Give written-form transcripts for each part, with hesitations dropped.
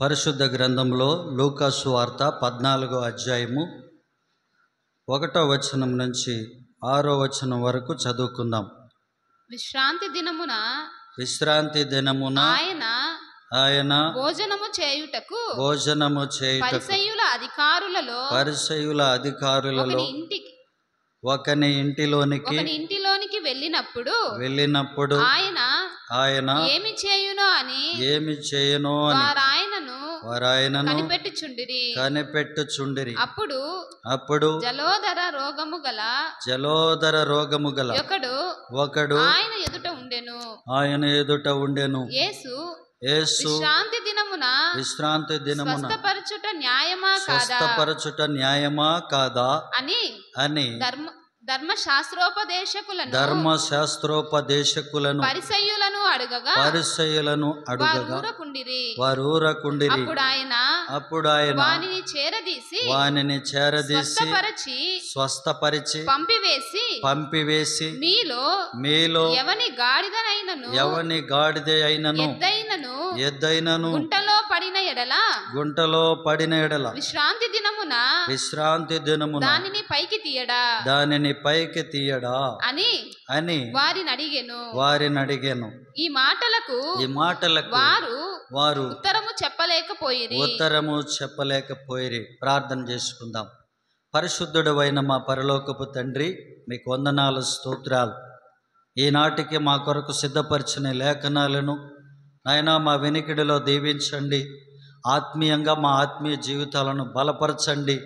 పరిశుద్ధ గ్రంథంలో లూకా సువార్త 14వ అధ్యాయము 1వ వచనం నుంచి 6వ వచనం వరకు చదువుకుందాం. విశ్రాంతి దినమున ఆయన భోజనము చేయుటకు పరిసయ్యుల అధికారులలో ఒకని ఇంటిలోనికి వెళ్ళినప్పుడు ఆయన ఏమి చేయునో అని వారాయనను కనిపెట్టుచుండిరి. అప్పుడు జలోదర రోగము గల ఒకడు ఆయన ఎదుట ఉండెను. యేసు విశ్రాంతి దినమున స్వస్థపరచుట న్యాయమా కాదా అని ధర్మశాస్త్రోపదేశకులను పరిసయ్యులను అడగగా వారు ఊరకుండిరి. అప్పుడు ఆయన వానిని చేరదీసి స్వస్థపరిచి పంపివేసి మీలో ఎవని గాడిద అయినను ఎద్దైనను గుంటలో పడిన ఎడల విశ్రాంతి దినమున దానిని పైకి తీయడా అని వారిని అడిగెను. ఈ మాటలకు వారు ఉత్తరము చెప్పలేకపోయిరి. ప్రార్థన చేసుకుందాం. పరిశుద్ధుడైన మా పరలోకపు తండ్రి, మీకు వందనాలు, స్తోత్రాలు. ఈనాటికి మా కొరకు సిద్ధపరిచిన లేఖనాలను నాయనా మా వెనికిడిలో దీవించండి. ఆత్మీయంగా మా ఆత్మీయ జీవితాలను బలపరచండి.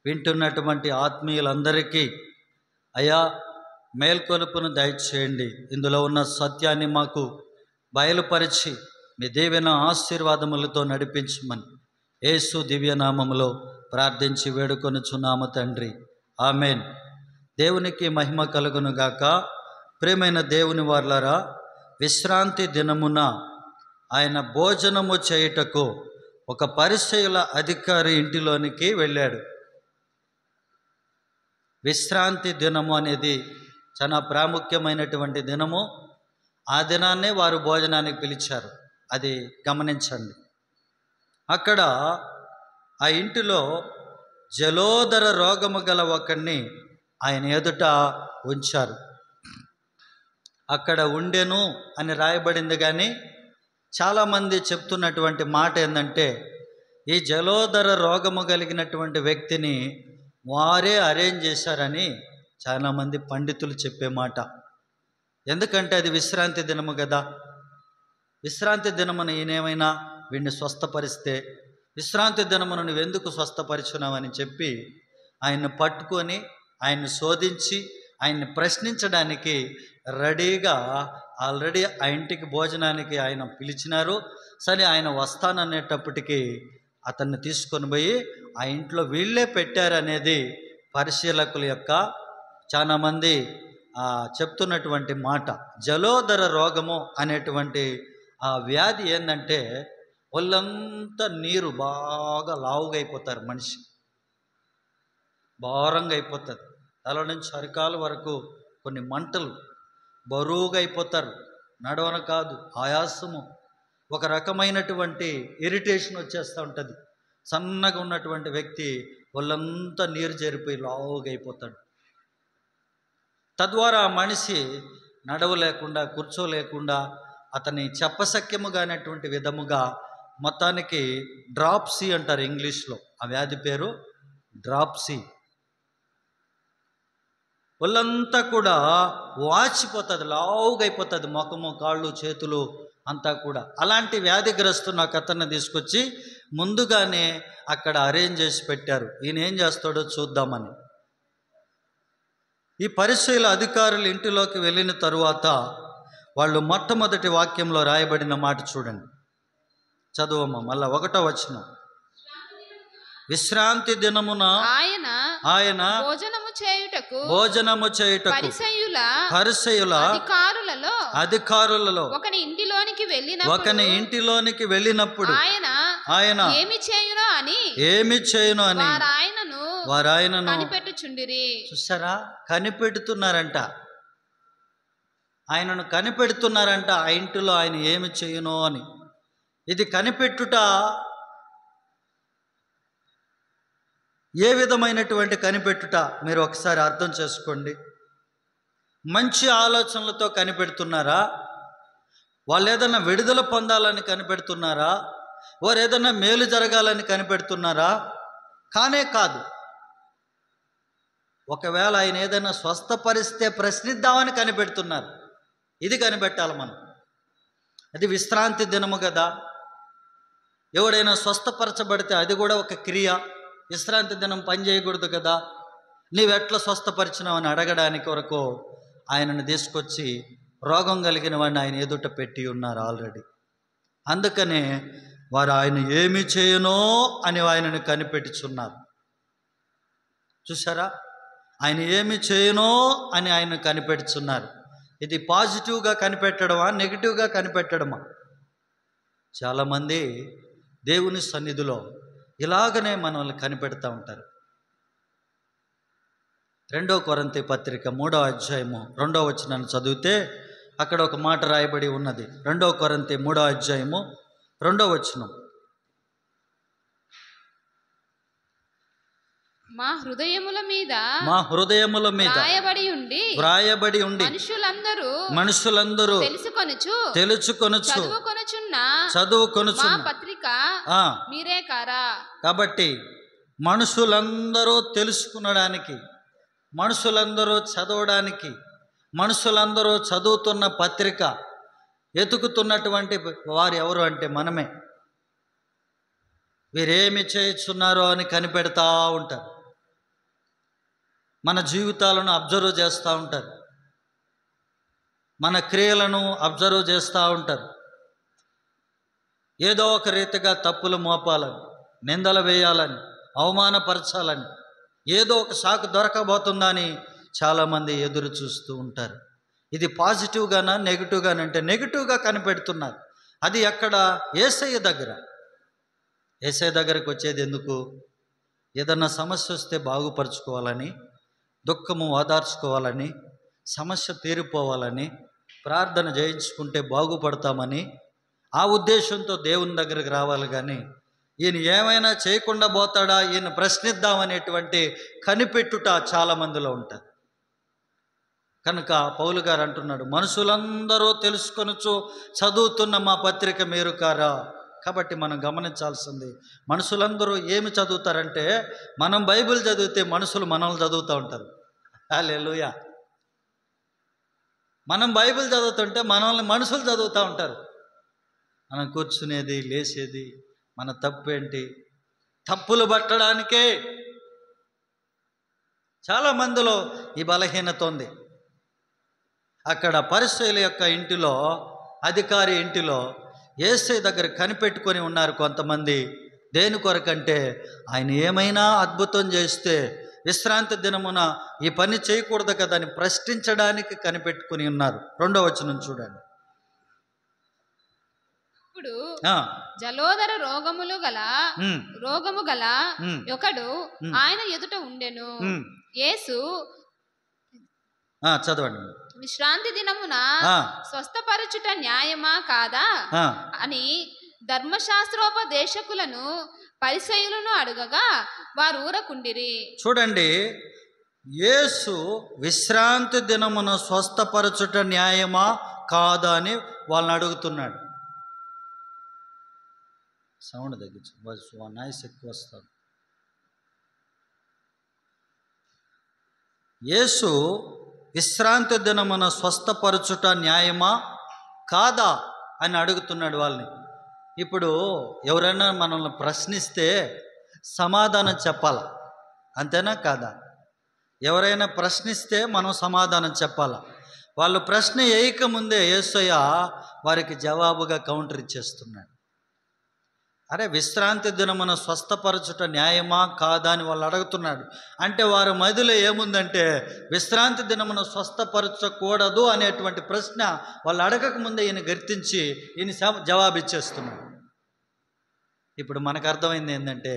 వింటున్నటువంటి ఆత్మీయులందరికీ అయా మేల్కొలుపును దయచేయండి. ఇందులో ఉన్న సత్యాన్ని మాకు బయలుపరిచి మీ దీవెన ఆశీర్వాదములతో నడిపించమని యేసు దివ్యనామములో ప్రార్థించి వేడుకొనుచున్నాము తండ్రి, ఆమెన్. దేవునికి మహిమ కలుగును గాక. ప్రియమైన దేవుని వారలారా, విశ్రాంతి దినమున ఆయన భోజనము చేయుటకు ఒక పరిసయ్యుల అధికారి ఇంటిలోనికి వెళ్ళాడు. విశ్రాంతి దినము అనేది చాలా ప్రాముఖ్యమైనటువంటి దినము. ఆ దినాన్నే వారు భోజనానికి పిలిచారు. అది గమనించండి. అక్కడ ఆ ఇంటిలో జలోదర రోగము గల ఒకడిని ఆయన ఎదుట ఉంచారు. అక్కడ ఉండెను అని రాయబడింది. కానీ చాలామంది చెప్తున్నటువంటి మాట ఏంటంటే, ఈ జలోదర రోగము కలిగినటువంటి వ్యక్తిని వారే అరేంజ్ చేశారని చాలామంది పండితులు చెప్పే మాట. ఎందుకంటే అది విశ్రాంతి దినము కదా. విశ్రాంతి దినమున ఈయనేమైనా వీడిని స్వస్థపరిస్తే, విశ్రాంతి దినమున నువ్వెందుకు స్వస్థపరిచున్నావని చెప్పి ఆయన్ని పట్టుకొని ఆయన్ని శోధించి ఆయన్ని ప్రశ్నించడానికి రెడీగా ఆల్రెడీ ఆ ఇంటికి భోజనానికి ఆయన పిలిచినారు. సరే, ఆయన వస్తాననేటప్పటికీ అతన్ని తీసుకొని పోయి ఆ ఇంట్లో వీళ్ళే పెట్టారనేది పరిశీలకుల యొక్క చాలామంది చెప్తున్నటువంటి మాట. జలోదర రోగము అనేటువంటి ఆ వ్యాధి ఏంటంటే, ఒళ్ళంతా నీరు బాగా లావుగా అయిపోతారు. మనిషి భారంగా అయిపోతుంది. తల నుంచి అరికాల వరకు కొన్ని మంటలు, బరువుగా అయిపోతారు. నడవన కాదు, ఆయాసము, ఒక రకమైనటువంటి ఇరిటేషన్ వచ్చేస్తూ ఉంటుంది. సన్నగా ఉన్నటువంటి వ్యక్తి ఒళ్ళంతా నీరు చేరిపోయి లావుగా అయిపోతాడు. తద్వారా మనిషి నడవలేకుండా, కూర్చోలేకుండా, అతని చెప్పశక్యముగానటువంటి విధముగా మొత్తానికి డ్రాప్సీ అంటారు ఇంగ్లీష్లో. ఆ వ్యాధి పేరు డ్రాప్సీ. ఒళ్ళంతా కూడా వాచిపోతుంది, లావుగా అయిపోతుంది. ముఖము, కాళ్ళు, చేతులు అంతా కూడా. అలాంటి వ్యాధిగ్రస్తున్న ఒక అతన్ని తీసుకొచ్చి ముందుగానే అక్కడ అరేంజ్ చేసి పెట్టారు. ఈయన ఏం చేస్తాడో చూద్దామని. ఈ పరిసయ్యుల అధికారులు ఇంటిలోకి వెళ్ళిన తరువాత వాళ్ళు మొట్టమొదటి వాక్యంలో రాయబడిన మాట చూడండి. చదువమ్మ మళ్ళా 1వ వచనం. విశ్రాంతి దినమున ఆయన భోజనము చేయుటకు పరిసయ్యుల అధికారులలో ఒకని ఇంటిలోనికి వెళ్ళినప్పుడు ఆయన ఏమి చేయును అని వారాయనను చూసారా, కనిపెడుతున్నారంట. ఆయనను కనిపెడుతున్నారంట. ఆ ఇంటిలో ఆయన ఏమి చేయునో అని. ఇది కనిపెట్టుట ఏ విధమైనటువంటి కనిపెట్టుట మీరు ఒకసారి అర్థం చేసుకోండి. మంచి ఆలోచనలతో కనిపెడుతున్నారా? వాళ్ళు ఏదైనా విడుదల పొందాలని కనిపెడుతున్నారా? వారు ఏదైనా మేలు జరగాలని కనిపెడుతున్నారా? కానే కాదు. ఒకవేళ ఆయన ఏదైనా స్వస్థపరిస్తే ప్రశ్నిద్దామని కనిపెడుతున్నారు. ఇది కనిపెట్టాలి మనం. అది విశ్రాంతి దినము కదా. ఎవడైనా స్వస్థపరచబడితే అది కూడా ఒక క్రియ. విశ్రాంతి దినం పని చేయకూడదు కదా. నీవెట్లా స్వస్థపరిచినావు అని అడగడానికి వరకు ఆయనను తీసుకొచ్చి రోగం కలిగిన వాడిని ఆయన ఎదుట పెట్టి ఉన్నారు ఆల్రెడీ. అందుకనే వారు ఆయన ఏమి చేయనో అని ఆయనను కనిపెట్టుచున్నారు. చూసారా, ఆయన ఏమి చేయనో అని ఆయన కనిపెడుతున్నారు. ఇది పాజిటివ్గా కనిపెట్టడమా, నెగిటివ్గా కనిపెట్టడమా? చాలామంది దేవుని సన్నిధిలో ఇలాగనే మనల్ని కనిపెడతా ఉంటారు. 2 కొరింథీ పత్రిక 3వ అధ్యాయము 2వ వచనాన్ని చదివితే అక్కడ ఒక మాట రాయబడి ఉన్నది. 2 కొరింథీ 3వ అధ్యాయము 2వ వచనం. మా హృదయముల మీద వ్రాయబడి ఉండి మనుషులందరూ తెలుసుకొనుచు చదువుకొనుచు పత్రిక మీరే కారా. కాబట్టి మనుషులందరూ తెలుసుకునడానికి, మనుషులందరూ చదవడానికి, మనుషులందరూ చదువుతున్న పత్రిక ఎతుకుతున్నటువంటి వారు ఎవరు అంటే మనమే. వీరేమి చేస్తున్నారో అని కనిపెడతా ఉంటారు. మన జీవితాలను అబ్జర్వ్ చేస్తూ ఉంటారు. మన క్రియలను అబ్జర్వ్ చేస్తూ ఉంటారు. ఏదో ఒక రీతిగా తప్పులు మోపాలని, నిందలు వేయాలని, అవమానపరచాలని, ఏదో ఒక సాకు దొరకబోతుందని చాలామంది ఎదురు చూస్తూ ఉంటారు. ఇది పాజిటివ్గానా నెగిటివ్గానంటే నెగిటివ్గా కనిపెడుతున్నారు. అది ఎక్కడ? యేసయ్య దగ్గర. యేసయ్య దగ్గరకు వచ్చేది ఎందుకు? ఏదన్నా సమస్య వస్తే బాగుపరుచుకోవాలని, దుఃఖము ఓదార్చుకోవాలని, సమస్య తీరిపోవాలని, ప్రార్థన చేయించుకుంటే బాగుపడతామని, ఆ ఉద్దేశంతో దేవుని దగ్గరికి రావాలి. కానీ ఈయన ఏమైనా చేయకుండా పోతాడా, ఈయన ప్రశ్నిద్దామనేటువంటి కనిపెట్టుట చాలామందిలో ఉంటుంది. కనుక పౌలు గారు అంటున్నాడు, మనుషులందరూ తెలుసుకొనుచు చదువుతున్న మా పత్రిక మీరు కారా. కాబట్టి మనం గమనించాల్సింది, మనుషులందరూ ఏమి చదువుతారంటే, మనం బైబిల్ చదివితే మనుషులు మనల్ని చదువుతూ ఉంటారు. హల్లెలూయా. మనం బైబిల్ చదువుతుంటే మనల్ని మనుషులు చదువుతూ ఉంటారు. మనం కూర్చునేది, లేచేది, మన తప్పు ఏంటి, తప్పులు పట్టడానికే చాలామందిలో ఈ బలహీనత ఉంది. అక్కడ పరిసయ్యుల యొక్క ఇంటిలో, అధికారి ఇంటిలో యేసయ్య దగ్గర కనిపెట్టుకొని ఉన్నారు కొంతమంది. దేని కొరకంటే ఆయన ఏమైనా అద్భుతం చేస్తే విశ్రాంతి దినమున ఈ పని చేయకూడదు కదా అని ప్రశ్నించడానికి కనిపెట్టుకుని ఉన్నారు. 2వ వచనం చూడండి. ఇప్పుడు జలోదర రోగము గల ఒకడు ఆయన ఎదుట ఉండెను. యేసు చదవండి. విశ్రాంతి దినమున స్వస్థపరచుట న్యాయమా కాదా అని ధర్మశాస్త్రోపదేశకులను పరిసయ్యులను అడగగా వారు ఊరకుండిరి. చూడండి, యేసు విశ్రాంతి దినమున స్వస్థపరచుట న్యాయమా కాదా అని వాళ్ళని అడుగుతున్నాడు. సౌండ్ తగ్గించు, నాయిస్ ఎక్కువ వస్తుంది. యేసు విశ్రాంతి దినమున స్వస్థపరచుట న్యాయమా కాదా అని అడుగుతున్నాడు వాళ్ళని. ఇప్పుడు ఎవరైనా మనల్ని ప్రశ్నిస్తే సమాధానం చెప్పాలా, అంతేనా కాదా? ఎవరైనా ప్రశ్నిస్తే మనం సమాధానం చెప్పాలా. వాళ్ళు ప్రశ్న వేయకముందే యేసయ్య వారికి జవాబుగా కౌంటర్ ఇచ్చేస్తున్నాడు. అరే, విశ్రాంతి దినమున స్వస్థపరచుట న్యాయమా కాదా అని వాళ్ళు అడుగుతున్నాడు. అంటే వారి మదిలో ఏముందంటే, విశ్రాంతి దినమున స్వస్థపరచకూడదు అనేటువంటి ప్రశ్న వాళ్ళు అడగకముందే ఈయన గుర్తించి ఈయన జవాబిచ్చేస్తున్నాడు. ఇప్పుడు మనకు అర్థమైంది ఏంటంటే,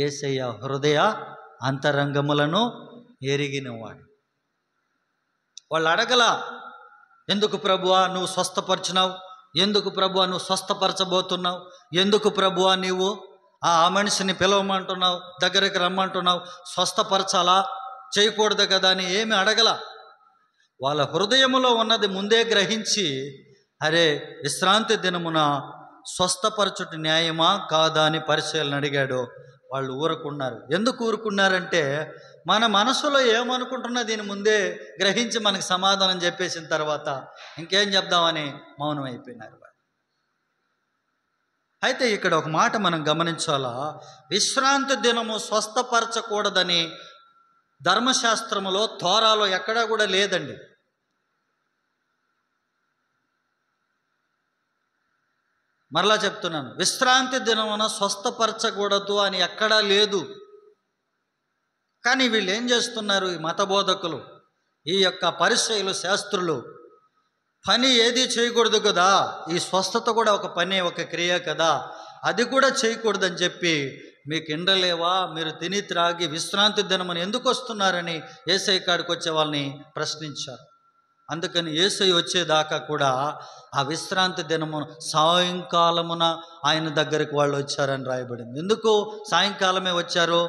యేసయ్య హృదయ అంతరంగములను ఎరిగినవాడు. వాళ్ళు అడగలా, ఎందుకు ప్రభువా నువ్వు స్వస్థపరిచినావు, ఎందుకు ప్రభువా నువ్వు స్వస్థపరచబోతున్నావు, ఎందుకు ప్రభువా నీవు ఆ మనిషిని పిలవమంటున్నావు, దగ్గరికి రమ్మంటున్నావు, స్వస్థపరచాలా, చేయకూడదు కదా అని ఏమి అడగల. వాళ్ళ హృదయములో ఉన్నది ముందే గ్రహించి, అరే విశ్రాంతి దినమున స్వస్థపరచుట న్యాయమా కాదా అని పరిశీలన అడిగాడు. వాళ్ళు ఊరుకున్నారు. ఎందుకు ఊరుకున్నారంటే, మన మనసులో ఏమనుకుంటున్నా దీని ముందే గ్రహించి మనకు సమాధానం చెప్పేసిన తర్వాత ఇంకేం చెప్దామని మౌనం అయిపోయినారు. అయితే ఇక్కడ ఒక మాట మనం గమనించాలా, విశ్రాంతి దినము స్వస్థపరచకూడదని ధర్మశాస్త్రములో తోరాలో ఎక్కడా కూడా లేదండి. మరలా చెప్తున్నాను, విశ్రాంతి దినమున స్వస్థపరచకూడదు అని ఎక్కడా లేదు. కానీ వీళ్ళు ఏం చేస్తున్నారు, ఈ మత బోధకులు, ఈ యొక్క పరిచయులు, శాస్త్రులు, పని ఏది చేయకూడదు కదా, ఈ స్వస్థత కూడా ఒక పని, ఒక క్రియ కదా, అది కూడా చేయకూడదని చెప్పి మీకు ఎండలేవా, మీరు తిని త్రాగి విశ్రాంతి దినమని ఎందుకు వస్తున్నారని యేసయ్య కాడికి వచ్చే వాళ్ళని ప్రశ్నించారు. అందుకని యేసయ్య వచ్చేదాకా కూడా ఆ విశ్రాంతి దినము సాయంకాలమున ఆయన దగ్గరికి వాళ్ళు వచ్చారని రాయబడింది. ఎందుకు సాయంకాలమే వచ్చారు?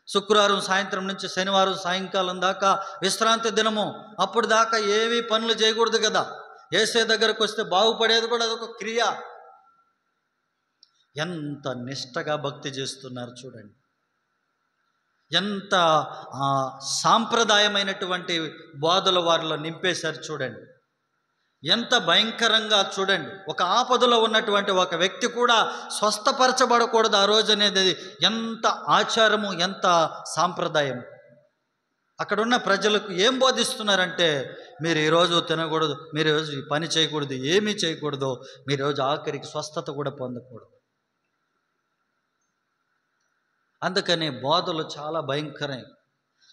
శుక్రవారం సాయంత్రం నుంచి శనివారం సాయంకాలం దాకా విశ్రాంతి దినము, అప్పుడు దాకా ఏవి పనులు చేయకూడదు కదా. యేసయ్య దగ్గరకు వస్తే బాగుపడేది కూడా అదొక క్రియ. ఎంత నిష్టగా భక్తి చేస్తున్నారు చూడండి, ఎంత సాంప్రదాయమైనటువంటి బోధలు వారిలో నింపేశారు చూడండి, ఎంత భయంకరంగా చూడండి. ఒక ఆపదలో ఉన్నటువంటి ఒక వ్యక్తి కూడా స్వస్థపరచబడకూడదు ఆ రోజు అనేది ఎంత ఆచారము, ఎంత సాంప్రదాయం. అక్కడున్న ప్రజలకు ఏం బోధిస్తున్నారంటే, మీరు ఈరోజు తినకూడదు, మీరు ఈరోజు ఈ పని చేయకూడదు, ఏమీ చేయకూడదు, మీరు ఈరోజు ఆఖరికి స్వస్థత కూడా పొందకూడదు. అందుకని బోధలు చాలా భయంకరం,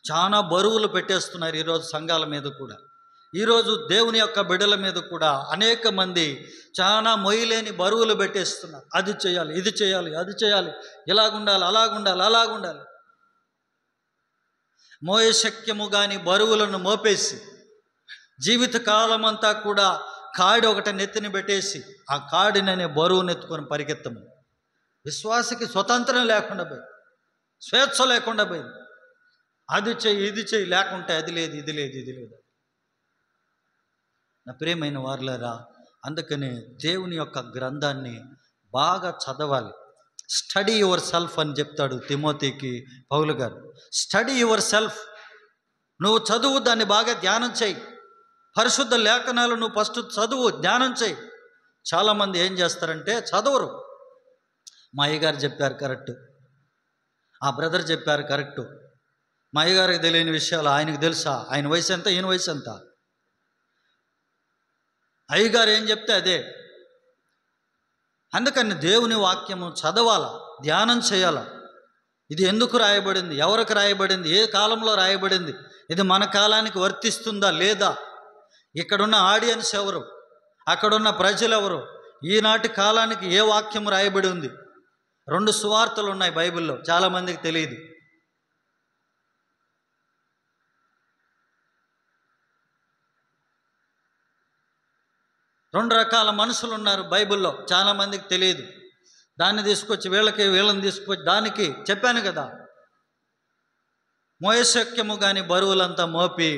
చాలా బరువులు పెట్టేస్తున్నారు ఈరోజు సంఘాల మీద కూడా. ఈరోజు దేవుని యొక్క బిడ్డల మీద కూడా అనేక మంది చాలా మొయ్యలేని బరువులు పెట్టేస్తున్నారు. అది చేయాలి, ఇది చేయాలి, అది చేయాలి, ఇలాగుండాలి, అలాగుండాలి, అలాగుండాలి. మోయ శక్యము కాని బరువులను మోపేసి జీవితకాలం అంతా కూడా కాడి ఒకటి నెత్తిని పెట్టేసి ఆ కాడిననే బరువును ఎత్తుకొని పరిగెత్తము. విశ్వాసకి స్వతంత్రం లేకుండా పోయింది, స్వేచ్ఛ లేకుండా పోయింది. అది చెయ్యి, ఇది చెయ్యి, లేకుంటే అది లేదు, ఇది లేదు, ఇది లేదు. నా ప్రియమైన వారులారా, అందుకని దేవుని యొక్క గ్రంథాన్ని బాగా చదవాలి. స్టడీ యువర్ సెల్ఫ్ అని చెప్తాడు తిమోతికి పౌలు గారు. స్టడీ యువర్ సెల్ఫ్, నువ్వు చదువు, దాన్ని బాగా ధ్యానం చేయి. పరిశుద్ధ లేఖనాలు నువ్వు ఫస్ట్ చదువు, ధ్యానం చేయి. చాలామంది ఏం చేస్తారంటే చదవరు. మా అయ్యగారు చెప్పారు కరెక్టు, ఆ బ్రదర్ చెప్పారు కరెక్టు, మా అయ్యగారికి తెలియని విషయాలు ఆయనకు తెలుసా, ఆయన వయసు ఎంత, ఈయన వయసు ఎంత, అయ్యగారు ఏం చెప్తే అదే. అందుకని దేవుని వాక్యము చదవాల, ధ్యానం చేయాల. ఇది ఎందుకు రాయబడింది, ఎవరికి రాయబడింది, ఏ కాలంలో రాయబడింది, ఇది మన కాలానికి వర్తిస్తుందా లేదా, ఇక్కడున్న ఆడియన్స్ ఎవరు, అక్కడున్న ప్రజలు ఎవరు, ఈనాటి కాలానికి ఏ వాక్యం రాయబడి ఉంది. 2 సువార్తలు ఉన్నాయి బైబిల్లో, చాలామందికి తెలియదు. రెండు రకాల మనుషులు ఉన్నారు బైబిల్లో, చాలామందికి తెలియదు. దాన్ని తీసుకొచ్చి వీళ్ళని తీసుకొచ్చి దానికి చెప్పాను కదా, మోయశక్యము కానీ బరువులంతా మోపి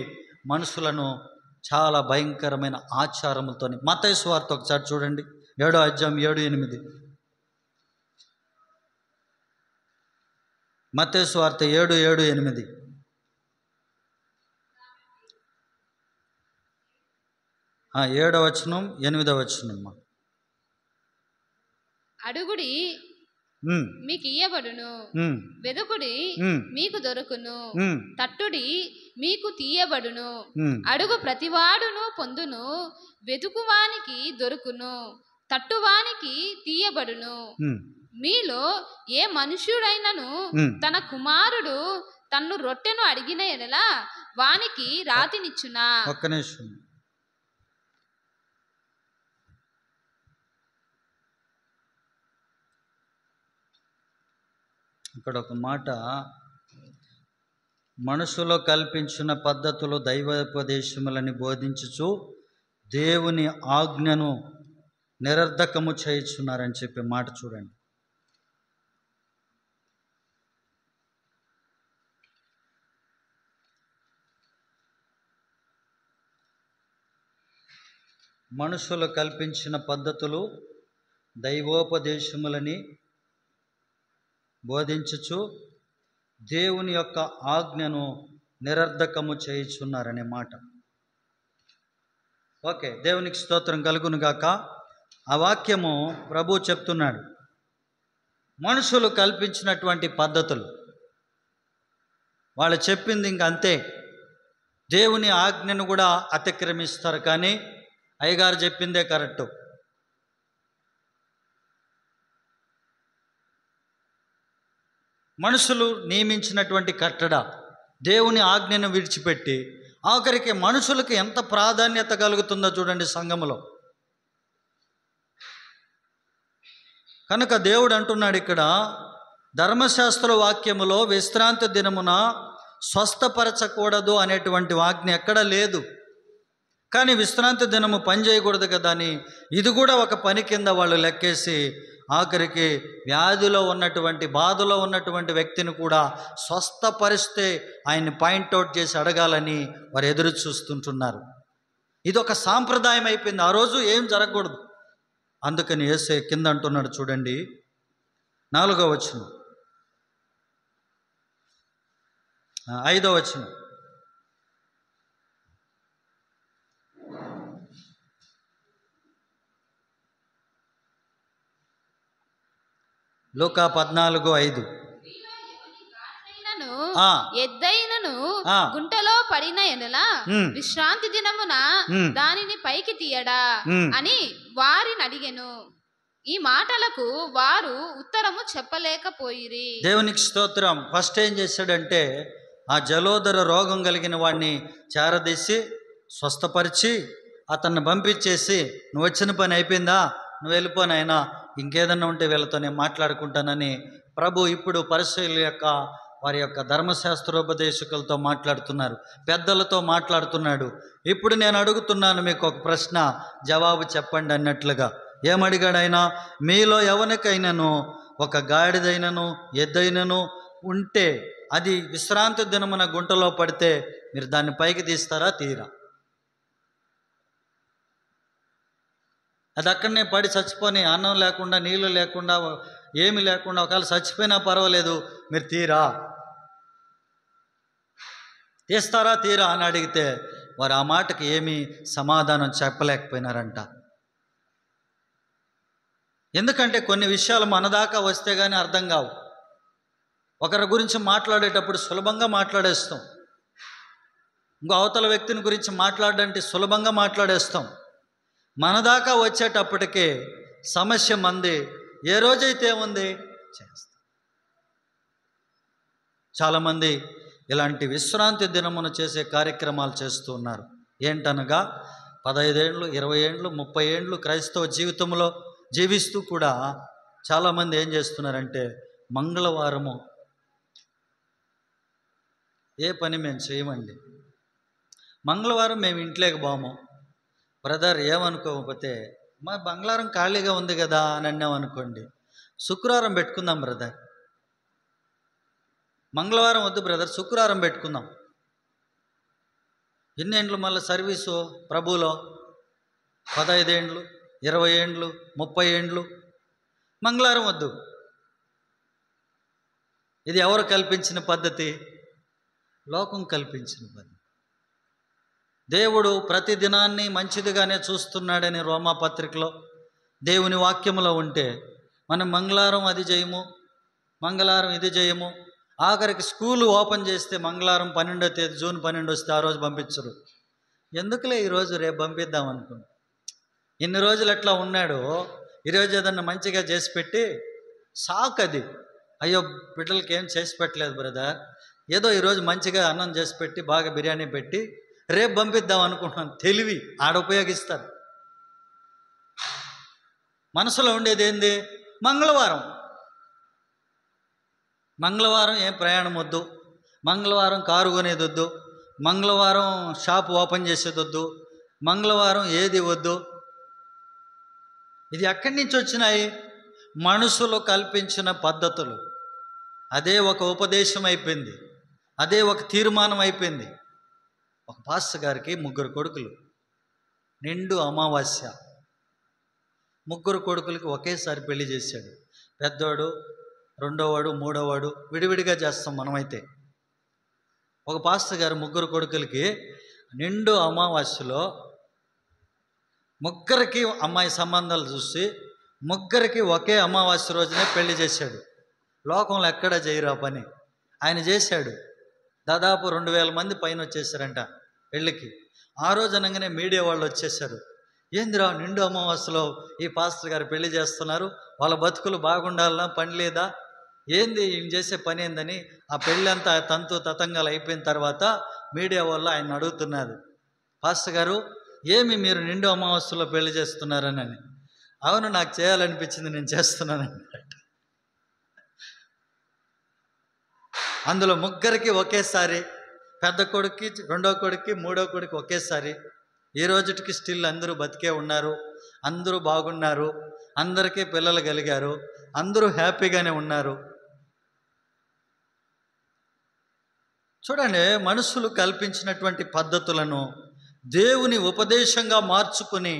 మనుషులను చాలా భయంకరమైన ఆచారములతో. మత్తయి సువార్త ఒకసారి చూడండి, 7వ అధ్యాయం 7-8. మత్తయి సువార్త 7:7-8. ఆ 7వ వచనం 8వ వచనం. అడుగుడి మీకు ఇయ్యబడును, వెదుకుడి మీకు దొరుకును, తట్టుడి మీకు తీయబడును. అడుగు ప్రతివాడును పొందును, వెతుకువానికి దొరుకును, తట్టువానికి తీయబడును. మీలో ఏ మనుష్యుడైనను తన కుమారుడు తన్ను రొట్టెను అడిగిన ఎడల వానికి రాతినిచ్చునా? ఒక్క నిమిషం. ఇక్కడ ఒక మాట, మనుషులో కల్పించిన పద్ధతులు దైవోపదేశములని బోధించుచు దేవుని ఆజ్ఞను నిరర్ధకము చేయుచున్నారని చెప్పే మాట చూడండి. మనుషులు కల్పించిన పద్ధతులు దైవోపదేశములని బోధించుచు దేవుని యొక్క ఆజ్ఞను నిరర్ధకము చేయుచున్నారనే మాట. ఓకే, దేవునికి స్తోత్రం కలుగును గాక. ఆ వాక్యము ప్రభు చెప్తున్నాడు, మనుషులు కల్పించినటువంటి పద్ధతులు వాళ్ళు చెప్పింది ఇంక అంతే. దేవుని ఆజ్ఞను కూడా అతిక్రమిస్తారు, కానీ అయ్యగారు చెప్పిందే కరెక్టు. మనుషులు నియమించినటువంటి కట్టడ దేవుని ఆజ్ఞను విడిచిపెట్టి ఆఖరికి మనుషులకు ఎంత ప్రాధాన్యత కలుగుతుందో చూడండి సంఘములో. కనుక దేవుడు అంటున్నాడు ఇక్కడ, ధర్మశాస్త్ర వాక్యములో విశ్రాంతి దినమున స్వస్థపరచకూడదు అనేటువంటి ఆజ్ఞ ఎక్కడ లేదు. కానీ విశ్రాంతి దినము పని చేయకూడదు కదా అని ఇది కూడా ఒక పని కింద వాళ్ళు లెక్కేసి ఆఖరికి వ్యాధిలో ఉన్నటువంటి బాధలో ఉన్నటువంటి వ్యక్తిని కూడా స్వస్థపరిస్తే ఆయన్ని పాయింట్అవుట్ చేసి అడగాలని వారు ఎదురు చూస్తుంటున్నారు. ఇది ఒక సాంప్రదాయం అయిపోయింది. ఆ రోజు ఏం జరగకూడదు. అందుకని యేసే కింద అంటున్నాడు చూడండి, 4వ వచనం, 5వ వచనం. లూకా 14:5. ఎద్దైనను గుంటలో పడిన ఎడల విశ్రాంతి దినమున దానిని పైకి తీయడా అని వారిని అడిగెను. ఈ మాటలకు వారు ఉత్తరము చెప్పలేకపోయిరి. దేవునికి స్తోత్రం. ఫస్ట్ ఏం చేశాడంటే ఆ జలోదర రోగం కలిగిన వాడిని చేరదీసి స్వస్థపరిచి అతన్ని పంపించేసి, నువ్వు వచ్చిన పని అయిపోయిందా, నువ్వు వెళ్ళిపోనైనా, ఇంకేదన్నా ఉంటే వీళ్ళతో నేను మాట్లాడుకుంటానని ప్రభు ఇప్పుడు పరిశీలి యొక్క వారి యొక్క ధర్మశాస్త్రోపదేశకులతో మాట్లాడుతున్నారు, పెద్దలతో మాట్లాడుతున్నాడు. ఇప్పుడు నేను అడుగుతున్నాను మీకు ఒక ప్రశ్న, జవాబు చెప్పండి అన్నట్లుగా. ఏమడిగాడు ఆయన? మీలో ఎవరికైనాను ఒక గాడిదైనను ఎద్దైనను ఉంటే అది విశ్రాంతి దినమున గుంటలో పడితే మీరు దాన్ని పైకి తీస్తారా, తీరా? అది అక్కడనే పడి చచ్చిపోని, అన్నం లేకుండా నీళ్ళు లేకుండా ఏమి లేకుండా ఒకవేళ చచ్చిపోయినా పర్వాలేదు, మీరు తీస్తారా తీరా అని అడిగితే వారు ఆ మాటకి ఏమీ సమాధానం చెప్పలేకపోయినారంట. ఎందుకంటే కొన్ని విషయాలు మన దాకా వస్తే కానీ అర్థం కావు. ఒకరి గురించి మాట్లాడేటప్పుడు సులభంగా మాట్లాడేస్తాం, ఇంకో అవతల వ్యక్తిని గురించి మాట్లాడంటే సులభంగా మాట్లాడేస్తాం. మన దాకా వచ్చేటప్పటికే సమస్య మంది. ఏ రోజైతే ఉంది చేస్తాం. చాలామంది ఇలాంటి విశ్రాంతి దినమున చేసే కార్యక్రమాలు చేస్తూ ఉన్నారు. ఏంటనగా 15 ఏళ్ళు 20 ఏళ్ళు 30 ఏళ్ళు క్రైస్తవ జీవితంలో జీవిస్తూ కూడా చాలామంది ఏం చేస్తున్నారంటే మంగళవారము ఏ పని మేము చేయమండి, మంగళవారం మేము ఇంట్లోకి బాము, బ్రదర్ ఏమనుకోకపోతే మా బంగ్లారం ఖాళీగా ఉంది కదా అని అన్నామనుకోండి, శుక్రవారం పెట్టుకుందాం బ్రదర్, మంగళవారం వద్దు బ్రదర్ శుక్రవారం పెట్టుకుందాం. ఎన్ని ఏండ్లు మళ్ళీ సర్వీసు ప్రభులో? 15 ఏండ్లు 20 ఏండ్లు 30 ఏండ్లు. మంగళవారం వద్దు. ఇది ఎవరు కల్పించిన పద్ధతి? లోకం కల్పించిన పద్ధతి. దేవుడు ప్రతి దినాన్ని మంచిదిగానే చూస్తున్నాడని రోమాపత్రికలో దేవుని వాక్యములో ఉంటే మనం మంగళవారం అది చేయము, మంగళవారం ఇది చేయము. ఆఖరికి స్కూలు ఓపెన్ చేస్తే మంగళవారం 12వ తేదీ జూన్ 12 వస్తే ఆ రోజు పంపించరు. ఎందుకులే ఈరోజు రేపు పంపిద్దాం అనుకున్నాం. ఇన్ని రోజులు ఎట్లా ఉన్నాడో ఈరోజు ఏదన్నా మంచిగా చేసి పెట్టి షాక్ అది, అయ్యో బిడ్డలకి ఏం చేసి పెట్టలేదు బ్రదర్, ఏదో ఈరోజు మంచిగా అన్నం చేసి పెట్టి బాగా బిర్యానీ పెట్టి రేపు పంపిద్దాం అనుకుంటున్నాను. తెలివి ఆడ ఉపయోగిస్తారు. మనసులో ఉండేది ఏంది? మంగళవారం. మంగళవారం ఏం ప్రయాణం వద్దు, మంగళవారం కారు కొనేది వద్దు, మంగళవారం షాప్ ఓపెన్ చేసేది వద్దు, మంగళవారం ఏది వద్దు. ఇది ఎక్కడి నుంచి వచ్చినాయి? మనుషులు కల్పించిన పద్ధతులు. అదే ఒక ఉపదేశం అయిపోయింది, అదే ఒక తీర్మానం అయిపోయింది. ఒక పాస్టర్ గారికి 3 కొడుకులు. నిండు అమావాస్య. ముగ్గురు కొడుకులకి ఒకేసారి పెళ్లి చేశాడు. పెద్దవాడు, రెండోవాడు, మూడోవాడు విడివిడిగా చేస్తాం మనమైతే. ఒక పాస్టర్ గారు ముగ్గురు కొడుకులకి నిండు అమావాస్యలో ముగ్గురికి అమ్మాయి సంబంధాలు చూసి ముగ్గురికి ఒకే అమావాస్య రోజునే పెళ్లి చేశాడు. లోకంలో ఎక్కడా చేయరు ఆ పని, ఆయన చేశాడు. దాదాపు 2000 మంది పైన వచ్చేసారంట పెళ్ళికి. ఆ రోజు అనగానే మీడియా వాళ్ళు వచ్చేసారు. ఏందిరా నిండు అమావాస్యలో ఈ పాస్టర్ గారు పెళ్లి చేస్తున్నారు, వాళ్ళ బతుకులు బాగుండాలన్నా పని లేదా, ఏంది ఈయన చేసే పని ఏందని ఆ పెళ్ళి అంతా తంతు తతంగాలు అయిపోయిన తర్వాత మీడియా వాళ్ళు ఆయన అడుగుతున్నారు, పాస్టర్ గారు ఏమి మీరు నిండు అమావాస్యలో పెళ్లి చేస్తున్నారని. అవును, నాకు చేయాలనిపించింది, నేను చేస్తున్నానని. అందులో ముగ్గురికి ఒకేసారి, పెద్ద కొడుక్కి, రెండో కొడుక్కి, మూడో కొడుకు ఒకేసారి. ఈ రోజుకి స్టిల్ అందరూ బతికే ఉన్నారు, అందరూ బాగున్నారు, అందరికీ పిల్లలు కలిగారు, అందరూ హ్యాపీగానే ఉన్నారు. చూడండి, మనుషులు కల్పించినటువంటి పద్ధతులను దేవుని ఉపదేశంగా మార్చుకుని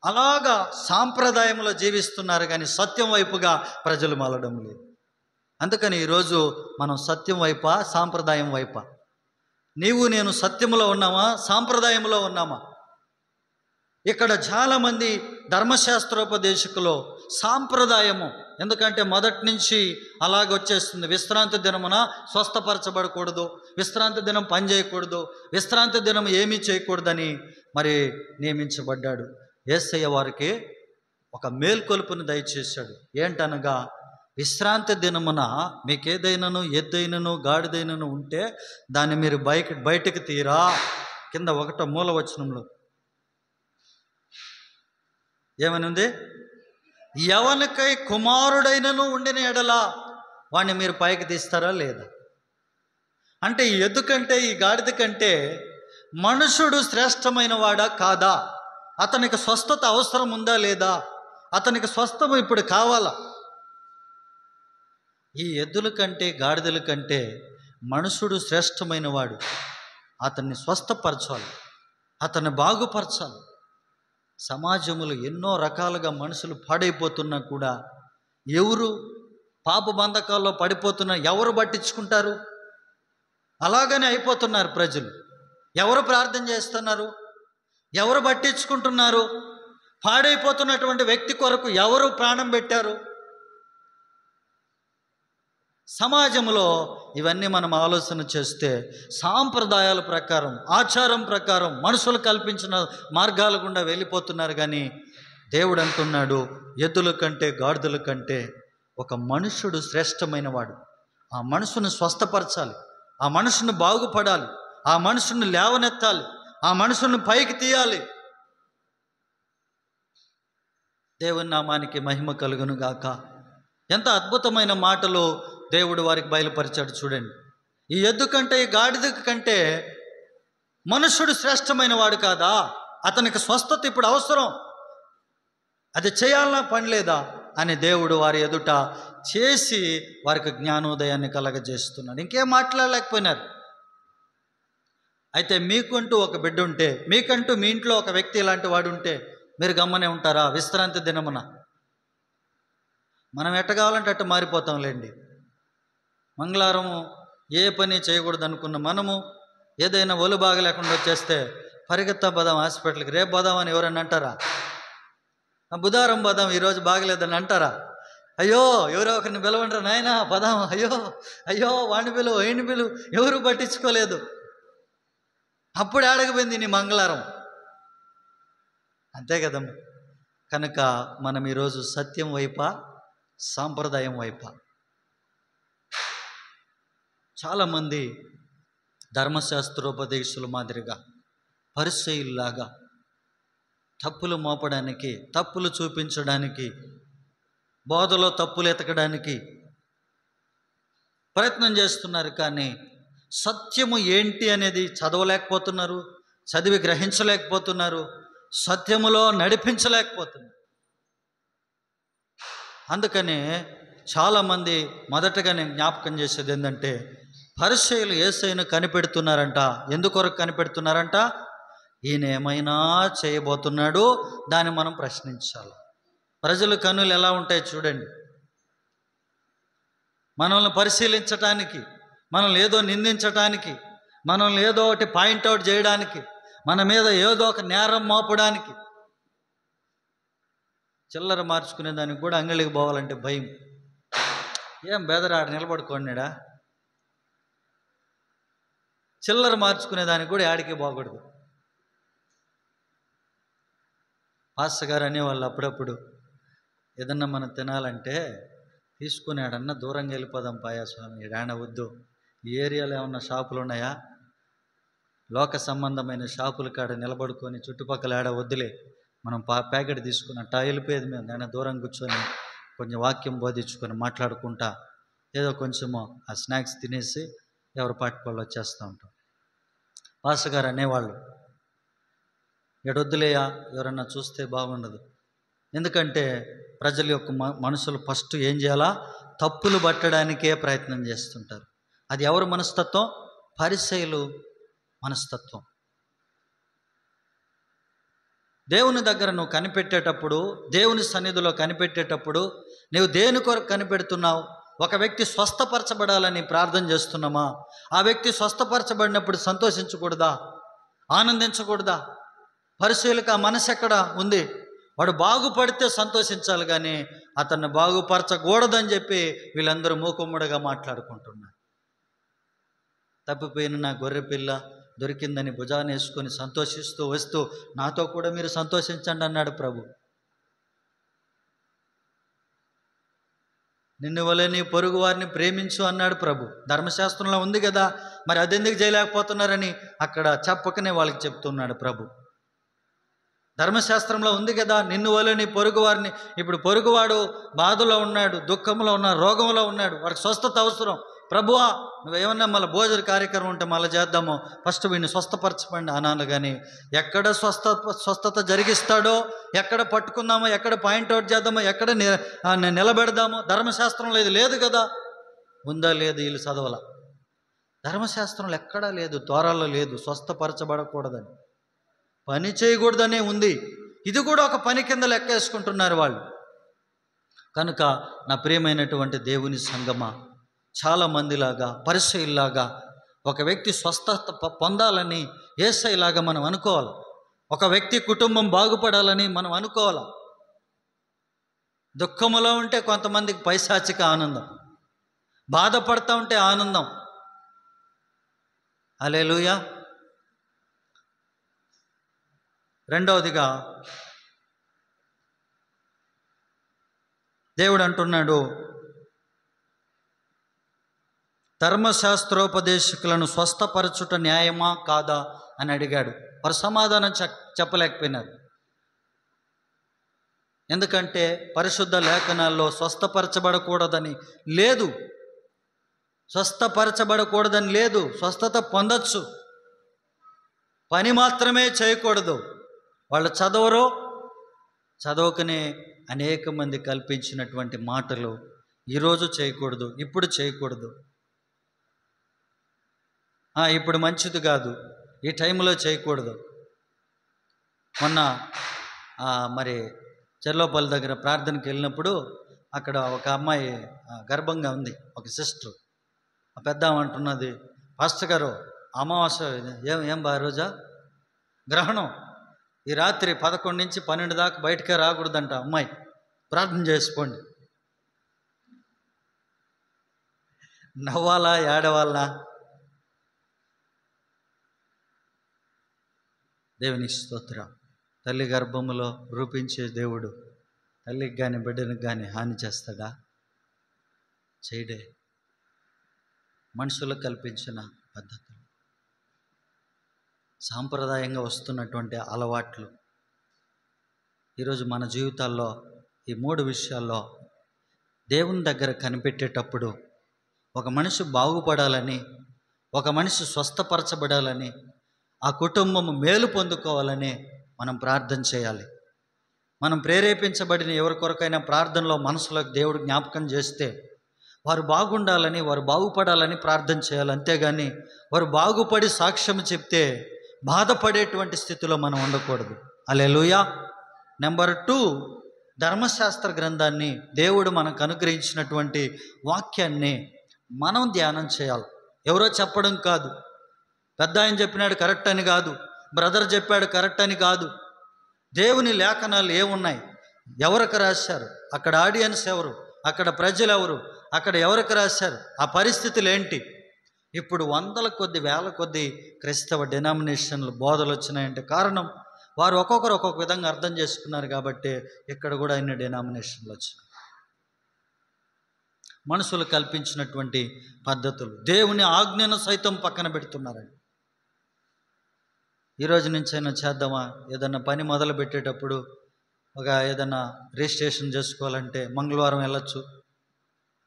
అలాగా సాంప్రదాయంలో జీవిస్తున్నారు, కానీ సత్యం వైపుగా ప్రజలు మళ్ళడం లేదు. అందుకని ఈరోజు మనం సత్యం వైపా సాంప్రదాయం వైపా? నీవు నేను సత్యంలో ఉన్నామా, సాంప్రదాయంలో ఉన్నామా? ఇక్కడ చాలామంది ధర్మశాస్త్రోపదేశకులు సాంప్రదాయము, ఎందుకంటే మొదటి నుంచి అలాగొచ్చేస్తుంది. విశ్రాంతి దినమున స్వస్థపరచబడకూడదు, విశ్రాంతి దినం పని చేయకూడదు, విశ్రాంతి దినం ఏమీ చేయకూడదని మరి నియమించబడ్డాడు. యేసయ్య వారికి ఒక మేల్కొలుపుని దయచేశాడు. ఏంటనగా, విశ్రాంతి దినమున మీకేదైనాను ఎద్దైనను గాడిదైనను ఉంటే దాన్ని మీరు బయటకు తీరా. కింద 1వ మూలవచనంలో ఏమని ఉంది? ఎవనికై కుమారుడైనను ఉండిన ఎడల వాడిని మీరు పైకి తీస్తారా లేదా? అంటే ఈ ఎద్దు కంటే ఈ గాడిద కంటే మనుషుడు శ్రేష్టమైన వాడా కాదా? అతనికి స్వస్థత అవసరం ఉందా లేదా? అతనికి స్వస్థం ఇప్పుడు కావాలా? ఈ ఎద్దుల కంటే గాడిదల కంటే మనుషుడు శ్రేష్టమైన వాడు. అతన్ని స్వస్థపరచాలి, అతన్ని బాగుపరచాలి. సమాజంలో ఎన్నో రకాలుగా మనుషులు పాడైపోతున్నా కూడా ఎవరు పాప బంధకాల్లో పడిపోతున్నా ఎవరు పట్టించుకుంటారు? అలాగనే అయిపోతున్నారు ప్రజలు. ఎవరు ప్రార్థన చేస్తున్నారు? ఎవరు పట్టించుకుంటున్నారు? పాడైపోతున్నటువంటి వ్యక్తి కొరకు ఎవరు ప్రాణం పెట్టారు? సమాజంలో ఇవన్నీ మనం ఆలోచన చేస్తే సాంప్రదాయాల ప్రకారం, ఆచారం ప్రకారం మనుషులు కల్పించిన మార్గాల గుండా వెళ్ళిపోతున్నారు. కానీ దేవుడు అంటున్నాడు, ఎద్దుల కంటే గాడిదల కంటే ఒక మనుషుడు శ్రేష్టమైన వాడు. ఆ మనుషుని స్వస్థపరచాలి, ఆ మనుషుని బాగుపడాలి, ఆ మనుషుని లేవనెత్తాలి, ఆ మనుషుని పైకి తీయాలి. దేవుని నామానికి మహిమ కలుగును గాక. ఎంత అద్భుతమైన మాటలు దేవుడు వారికి బయలుపరిచాడు చూడండి. ఈ ఎద్దు కంటే ఈ గాడిద కంటే మనుషుడు శ్రేష్టమైన వాడు కాదా? అతనికి స్వస్థత ఇప్పుడు అవసరం, అది చేయాలన్నా పని లేదా అని దేవుడు వారి ఎదుట చేసి వారికి జ్ఞానోదయాన్ని కలగజేస్తున్నాడు. ఇంకేం మాట్లాడలేకపోయినారు. అయితే మీకంటూ ఒక బిడ్డ ఉంటే, మీకంటూ మీ ఇంట్లో ఒక వ్యక్తి ఇలాంటి వాడు ఉంటే మీరు గమ్మనే ఉంటారా? విశ్రాంతి దినమున మనం ఎట్ట కావాలంటే అట్ట మారిపోతాంలేండి. మంగళవారం ఏ పని చేయకూడదు అనుకున్న మనము ఏదైనా ఒళ్ళు బాగా లేకుండా వచ్చేస్తే పరిగెత్తా పోదాం హాస్పిటల్కి, రేపు పోదాం అని ఎవరన్నా అంటారా? బుధవారం పోదాం, ఈరోజు బాగలేదని అంటారా? అయ్యో ఎవరో ఒకరిని పిలవంటారా, నాయనా పదాం, అయ్యో అయ్యో వాడిని పిలువు, ఈయన పిలువు, ఎవరు పట్టించుకోలేదు. అప్పుడు ఆడకపోయింది నీ మంగళవారం. అంతే కదమ్మా. కనుక మనం ఈరోజు సత్యం వైపా సాంప్రదాయం వైపా? చాలామంది ధర్మశాస్త్రోపదేశుల మాదిరిగా పరిసయ్యుల్లాగా తప్పులు మోపడానికి, తప్పులు చూపించడానికి, బోధలో తప్పులు ఎతకడానికి ప్రయత్నం చేస్తున్నారు. కానీ సత్యము ఏంటి అనేది చదవలేకపోతున్నారు, చదివి గ్రహించలేకపోతున్నారు, సత్యములో నడిపించలేకపోతున్నారు. అందుకనే చాలామంది మొదటగా నేను జ్ఞాపకం చేసేది ఏంటంటే, పరిసయ్యులు యేసయ్యను కనిపెడుతున్నారంట. ఎందుకొరకు కనిపెడుతున్నారంట? ఈయన ఏమైనా చేయబోతున్నాడు, దాన్ని మనం ప్రశ్నించాలి. ప్రజల కన్నులు ఎలా ఉంటాయి చూడండి. మనల్ని పరిశీలించటానికి, మనల్ని ఏదో నిందించటానికి, మనల్ని ఏదో ఒకటి పాయింట్అవుట్ చేయడానికి, మన మీద ఏదో ఒక నేరం మోపడానికి. చిల్లర మార్చుకునే దానికి కూడా అంగళికి పోవాలంటే భయం. ఏం బెదరాడు నిలబడుకోండిడా, చిల్లర మార్చుకునే దానికి కూడా ఆడికి పోకూడదు. పాస్టర్ గారు అనేవాళ్ళు అప్పుడప్పుడు, ఏదన్నా మనం తినాలంటే తీసుకునేడన్నా దూరంగా వెళ్ళిపోదాం పాయా స్వామి, రాణ వద్దు. ఈ ఏరియాలో ఏమన్నా షాపులు ఉన్నాయా, లోక సంబంధమైన షాపుల కాడ నిలబడుకొని చుట్టుపక్కల ఆడ వద్దులే, మనం ప్యాకెట్ తీసుకుని అట్టా వెళ్ళిపోయేది. మేము దాన్ని దూరం కూర్చొని కొంచెం వాక్యం బోధించుకొని మాట్లాడుకుంటా ఏదో కొంచెము ఆ స్నాక్స్ తినేసి ఎవరి పాటుకోళ్ళు వచ్చేస్తూ ఉంటాం. పాస్టర్ గారు అనేవాళ్ళు, ఎడొద్దులేయా, ఎవరన్నా చూస్తే బాగుండదు. ఎందుకంటే ప్రజల యొక్క మనసులు ఫస్ట్ ఏం చేయాలా, తప్పులు పట్టడానికే ప్రయత్నం చేస్తుంటారు. అది ఎవరి మనస్తత్వం? పరిసయ్యులు మనస్తత్వం. దేవుని దగ్గర నువ్వు కనిపెట్టేటప్పుడు, దేవుని సన్నిధిలో కనిపెట్టేటప్పుడు నువ్వు దేని కొరకు కనిపెడుతున్నావు? ఒక వ్యక్తి స్వస్థపరచబడాలని ప్రార్థన చేస్తున్నామా? ఆ వ్యక్తి స్వస్థపరచబడినప్పుడు సంతోషించకూడదా, ఆనందించకూడదా? పరిశీలకు ఆ మనసు ఎక్కడ ఉంది? వాడు బాగుపడితే సంతోషించాలి, కానీ అతన్ని బాగుపరచకూడదని చెప్పి వీళ్ళందరూ మూకుమ్మడిగా మాట్లాడుకుంటున్నారు. తప్పిపోయిన నా గొర్రె పిల్ల దొరికిందని భుజాన్ని వేసుకొని సంతోషిస్తూ వస్తూ, నాతో కూడా మీరు సంతోషించండి అన్నాడు ప్రభు. నిన్ను వలె నీ పొరుగు వారిని ప్రేమించు అన్నాడు ప్రభు. ధర్మశాస్త్రంలో ఉంది కదా, మరి అదెందుకు చేయలేకపోతున్నారని అక్కడ చెప్పకనే వాళ్ళకి చెప్తున్నాడు ప్రభు. ధర్మశాస్త్రంలో ఉంది కదా, నిన్ను వలె నీ పొరుగు వారిని. ఇప్పుడు పొరుగువాడు బాధలో ఉన్నాడు, దుఃఖంలో ఉన్నాడు, రోగంలో ఉన్నాడు, వాడికి స్వస్థత అవసరం. ప్రభువా, నువ్వేమన్నా మళ్ళీ భోజన కార్యక్రమం ఉంటే మళ్ళీ చేద్దాము, ఫస్ట్ వీడిని స్వస్థపరచమండి అనాలి. కానీ ఎక్కడ స్వస్థత జరిగిస్తాడో, ఎక్కడ పట్టుకుందామో, ఎక్కడ పాయింట్అవుట్ చేద్దామో, ఎక్కడ నిలబెడదామో ధర్మశాస్త్రంలో ఇది లేదు కదా. ఉందా? లేదు. వీళ్ళు చదవాల. ధర్మశాస్త్రంలో ఎక్కడా లేదు, ద్వారాల్లో లేదు స్వస్థపరచబడకూడదని, పని చేయకూడదనే ఉంది. ఇది కూడా ఒక పని కింద లెక్క వేసుకుంటున్నారు వాళ్ళు. కనుక నా ప్రియమైనటువంటి దేవుని సంగమా, చాలామందిలాగా పరిసయ్యుల్లాగా ఒక వ్యక్తి స్వస్థత పొందాలని యేసయ్యలాగా మనం అనుకోవాలి. ఒక వ్యక్తి కుటుంబం బాగుపడాలని మనం అనుకోవాలి. దుఃఖములో ఉంటే కొంతమందికి పైశాచిక ఆనందం, బాధపడతా ఉంటే ఆనందం. హల్లెలూయా. రెండవదిగా దేవుడు అంటున్నాడు, ధర్మశాస్త్రోపదేశకులను స్వస్థపరచుట న్యాయమా కాదా అని అడిగాడు. వారు సమాధానం చెప్పలేకపోయినారు. ఎందుకంటే పరిశుద్ధ లేఖనాల్లో స్వస్థపరచబడకూడదని లేదు, స్వస్థపరచబడకూడదని లేదు. స్వస్థత పొందొచ్చు, పని మాత్రమే చేయకూడదు. వాళ్ళు చదవరు, చదవకనే అనేక మంది కల్పించినటువంటి మాటలు ఈరోజు చేయకూడదు, ఇప్పుడు చేయకూడదు, ఇప్పుడు మంచిది కాదు, ఈ టైంలో చేయకూడదు. మొన్న మరి చెర్లోపల్లి దగ్గర ప్రార్థనకి వెళ్ళినప్పుడు అక్కడ ఒక అమ్మాయి గర్భంగా ఉంది, ఒక సిస్టర్. ఆ పెద్ద అంటున్నది, పాస్టర్ గారు అమావాస్య ఏం బా రోజా గ్రహణం, ఈ రాత్రి 11 నుంచి 12 దాకా బయటకే రాకూడదంట. అమ్మాయి ప్రార్థన చేసుకోండి. నవ్వాలా ఏడవాలా? దేవునికి స్తోత్రం. తల్లి గర్భములో రూపించే దేవుడు తల్లికి కానీ బిడ్డనికి కానీ హాని చేస్తాడా? చేయడే. మనుషులకు కల్పించిన పద్ధతులు, సాంప్రదాయంగా వస్తున్నటువంటి అలవాట్లు ఈరోజు మన జీవితాల్లో ఈ 3 విషయాల్లో దేవుని దగ్గర కనిపెట్టేటప్పుడు ఒక మనిషి బాగుపడాలని, ఒక మనిషి స్వస్థపరచబడాలని, ఆ కుటుంబము మేలు పొందుకోవాలని మనం ప్రార్థన చేయాలి. మనం ప్రేరేపించబడిన ఎవరి కొరకైనా ప్రార్థనలో మనసులోకి దేవుడు జ్ఞాపకం చేస్తే వారు బాగుండాలని, వారు బాగుపడాలని ప్రార్థన చేయాలి. అంతేగాని వారు బాగుపడి సాక్ష్యం చెప్తే బాధపడేటువంటి స్థితిలో మనం ఉండకూడదు. హల్లెలూయా. నెంబర్ 2, ధర్మశాస్త్ర గ్రంథాన్ని, దేవుడు మనకు అనుగ్రహించినటువంటి వాక్యాన్ని మనం ధ్యానం చేయాలి. ఎవరో చెప్పడం కాదు, పెద్ద ఆయన చెప్పినాడు కరెక్ట్ అని కాదు, బ్రదర్ చెప్పాడు కరెక్ట్ అని కాదు. దేవుని లేఖనాలు ఏమున్నాయి, ఎవరికి రాశారు, అక్కడ ఆడియన్స్ ఎవరు, అక్కడ ప్రజలు ఎవరు, అక్కడ ఎవరికి రాశారు, ఆ పరిస్థితులు ఏంటి. ఇప్పుడు వందల కొద్ది వేల కొద్ది క్రైస్తవ డినామినేషన్లు బోధలు వచ్చినాయంటే కారణం వారు ఒక్కొక్కరు ఒక్కొక్క విధంగా అర్థం చేసుకున్నారు కాబట్టి ఇక్కడ కూడా ఇన్ని డినామినేషన్లు వచ్చినాయి. మనుషులు కల్పించినటువంటి పద్ధతులు, దేవుని ఆజ్ఞను సైతం పక్కన పెడుతున్నారండి. ఈరోజు నుంచైనా చేద్దామా, ఏదన్నా పని మొదలు పెట్టేటప్పుడు ఏదన్నా రిజిస్ట్రేషన్ చేసుకోవాలంటే మంగళవారం వెళ్ళొచ్చు,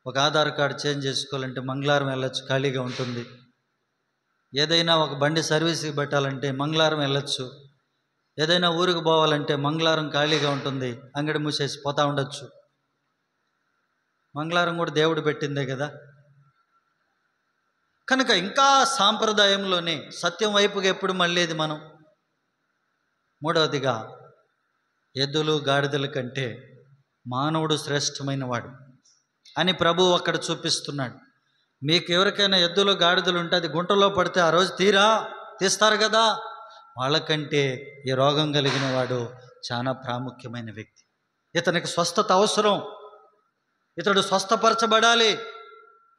ఒక ఆధార్ కార్డు చేంజ్ చేసుకోవాలంటే మంగళవారం వెళ్ళొచ్చు, ఖాళీగా ఉంటుంది. ఏదైనా ఒక బండి సర్వీస్కి పెట్టాలంటే మంగళవారం వెళ్ళొచ్చు. ఏదైనా ఊరికి పోవాలంటే మంగళవారం ఖాళీగా ఉంటుంది, అంగడి మూసేసి పోతా ఉండొచ్చు. మంగళవారం కూడా దేవుడు పెట్టిందే కదా. కనుక ఇంకా సాంప్రదాయంలోనే సత్యం వైపుగా ఎప్పుడు మళ్ళేది మనం. మూడవదిగా, ఎద్దులు గాడిదల కంటే మానవుడు శ్రేష్టమైన వాడు అని ప్రభువు అక్కడ చూపిస్తున్నాడు. మీకు ఎవరికైనా ఎద్దులు గాడిదలు ఉంటే అది గుంటలో పడితే ఆ రోజు తీస్తారు కదా, వాళ్ళకంటే ఈ రోగం కలిగిన వాడు చాలా ప్రాముఖ్యమైన వ్యక్తి. ఇతనికి స్వస్థత అవసరం, ఇతడు స్వస్థపరచబడాలి.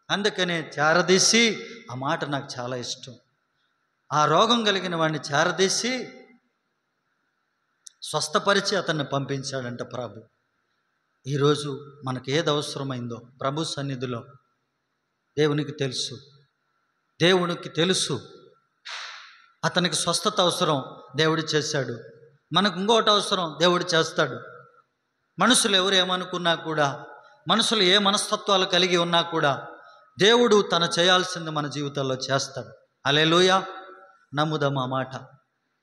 అందుకనే చేరదీసి, ఆ మాట నాకు చాలా ఇష్టం, ఆ రోగం కలిగిన వాడిని చేరదీసి స్వస్థపరిచి అతన్ని పంపించాడంట ప్రభు. ఈరోజు మనకు ఏది అవసరమైందో ప్రభు సన్నిధిలో దేవునికి తెలుసు. అతనికి స్వస్థత అవసరం, దేవుడు చేశాడు. మనకు ఇంకోటి అవసరం, దేవుడు చేస్తాడు. మనుషులు ఎవరు ఏమనుకున్నా కూడా, మనుషులు ఏ మనస్తత్వాలు కలిగి ఉన్నా కూడా దేవుడు తను చేయాల్సింది మన జీవితాల్లో చేస్తాడు. హల్లెలూయా. నమ్ముదాం ఆ మాట.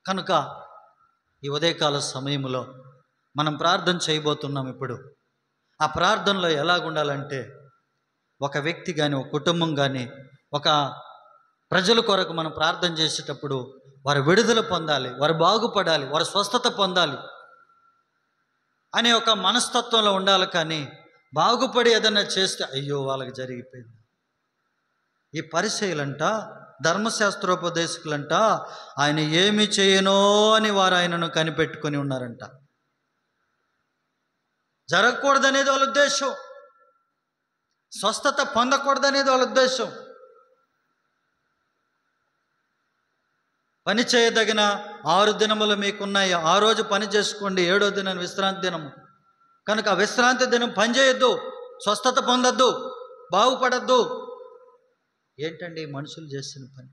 కనుక ఈ ఉదయకాల సమయంలో మనం ప్రార్థన చేయబోతున్నాం. ఇప్పుడు ఆ ప్రార్థనలో ఎలాగుండాలంటే, ఒక వ్యక్తి కానీ, ఒక కుటుంబం కానీ, ఒక ప్రజల కొరకు మనం ప్రార్థన చేసేటప్పుడు వారు విడుదల పొందాలి, వారు బాగుపడాలి, వారు స్వస్థత పొందాలి అనే ఒక మనస్తత్వంలో ఉండాలి. కానీ బాగుపడి ఏదన్నా చేస్తే అయ్యో వాళ్ళకి జరిగిపోయింది. ఈ పరిచయులంట, ధర్మశాస్త్రోపదేశకులంట, ఆయన ఏమి చేయనో అని వారు ఆయనను కనిపెట్టుకొని ఉన్నారంట. జరగకూడదనేది వాళ్ళ ఉద్దేశం, స్వస్థత పొందకూడదనేది వాళ్ళ ఉద్దేశం. పని చేయదగిన 6 దినములు మీకున్నాయి, ఆ రోజు పని చేసుకోండి, 7వ దినం విశ్రాంతి దినము. కనుక ఆ విశ్రాంతి దినం పని చేయొద్దు, స్వస్థత పొందొద్దు, బాగుపడద్దు. ఏంటండి మనుషులు చేసిన పని?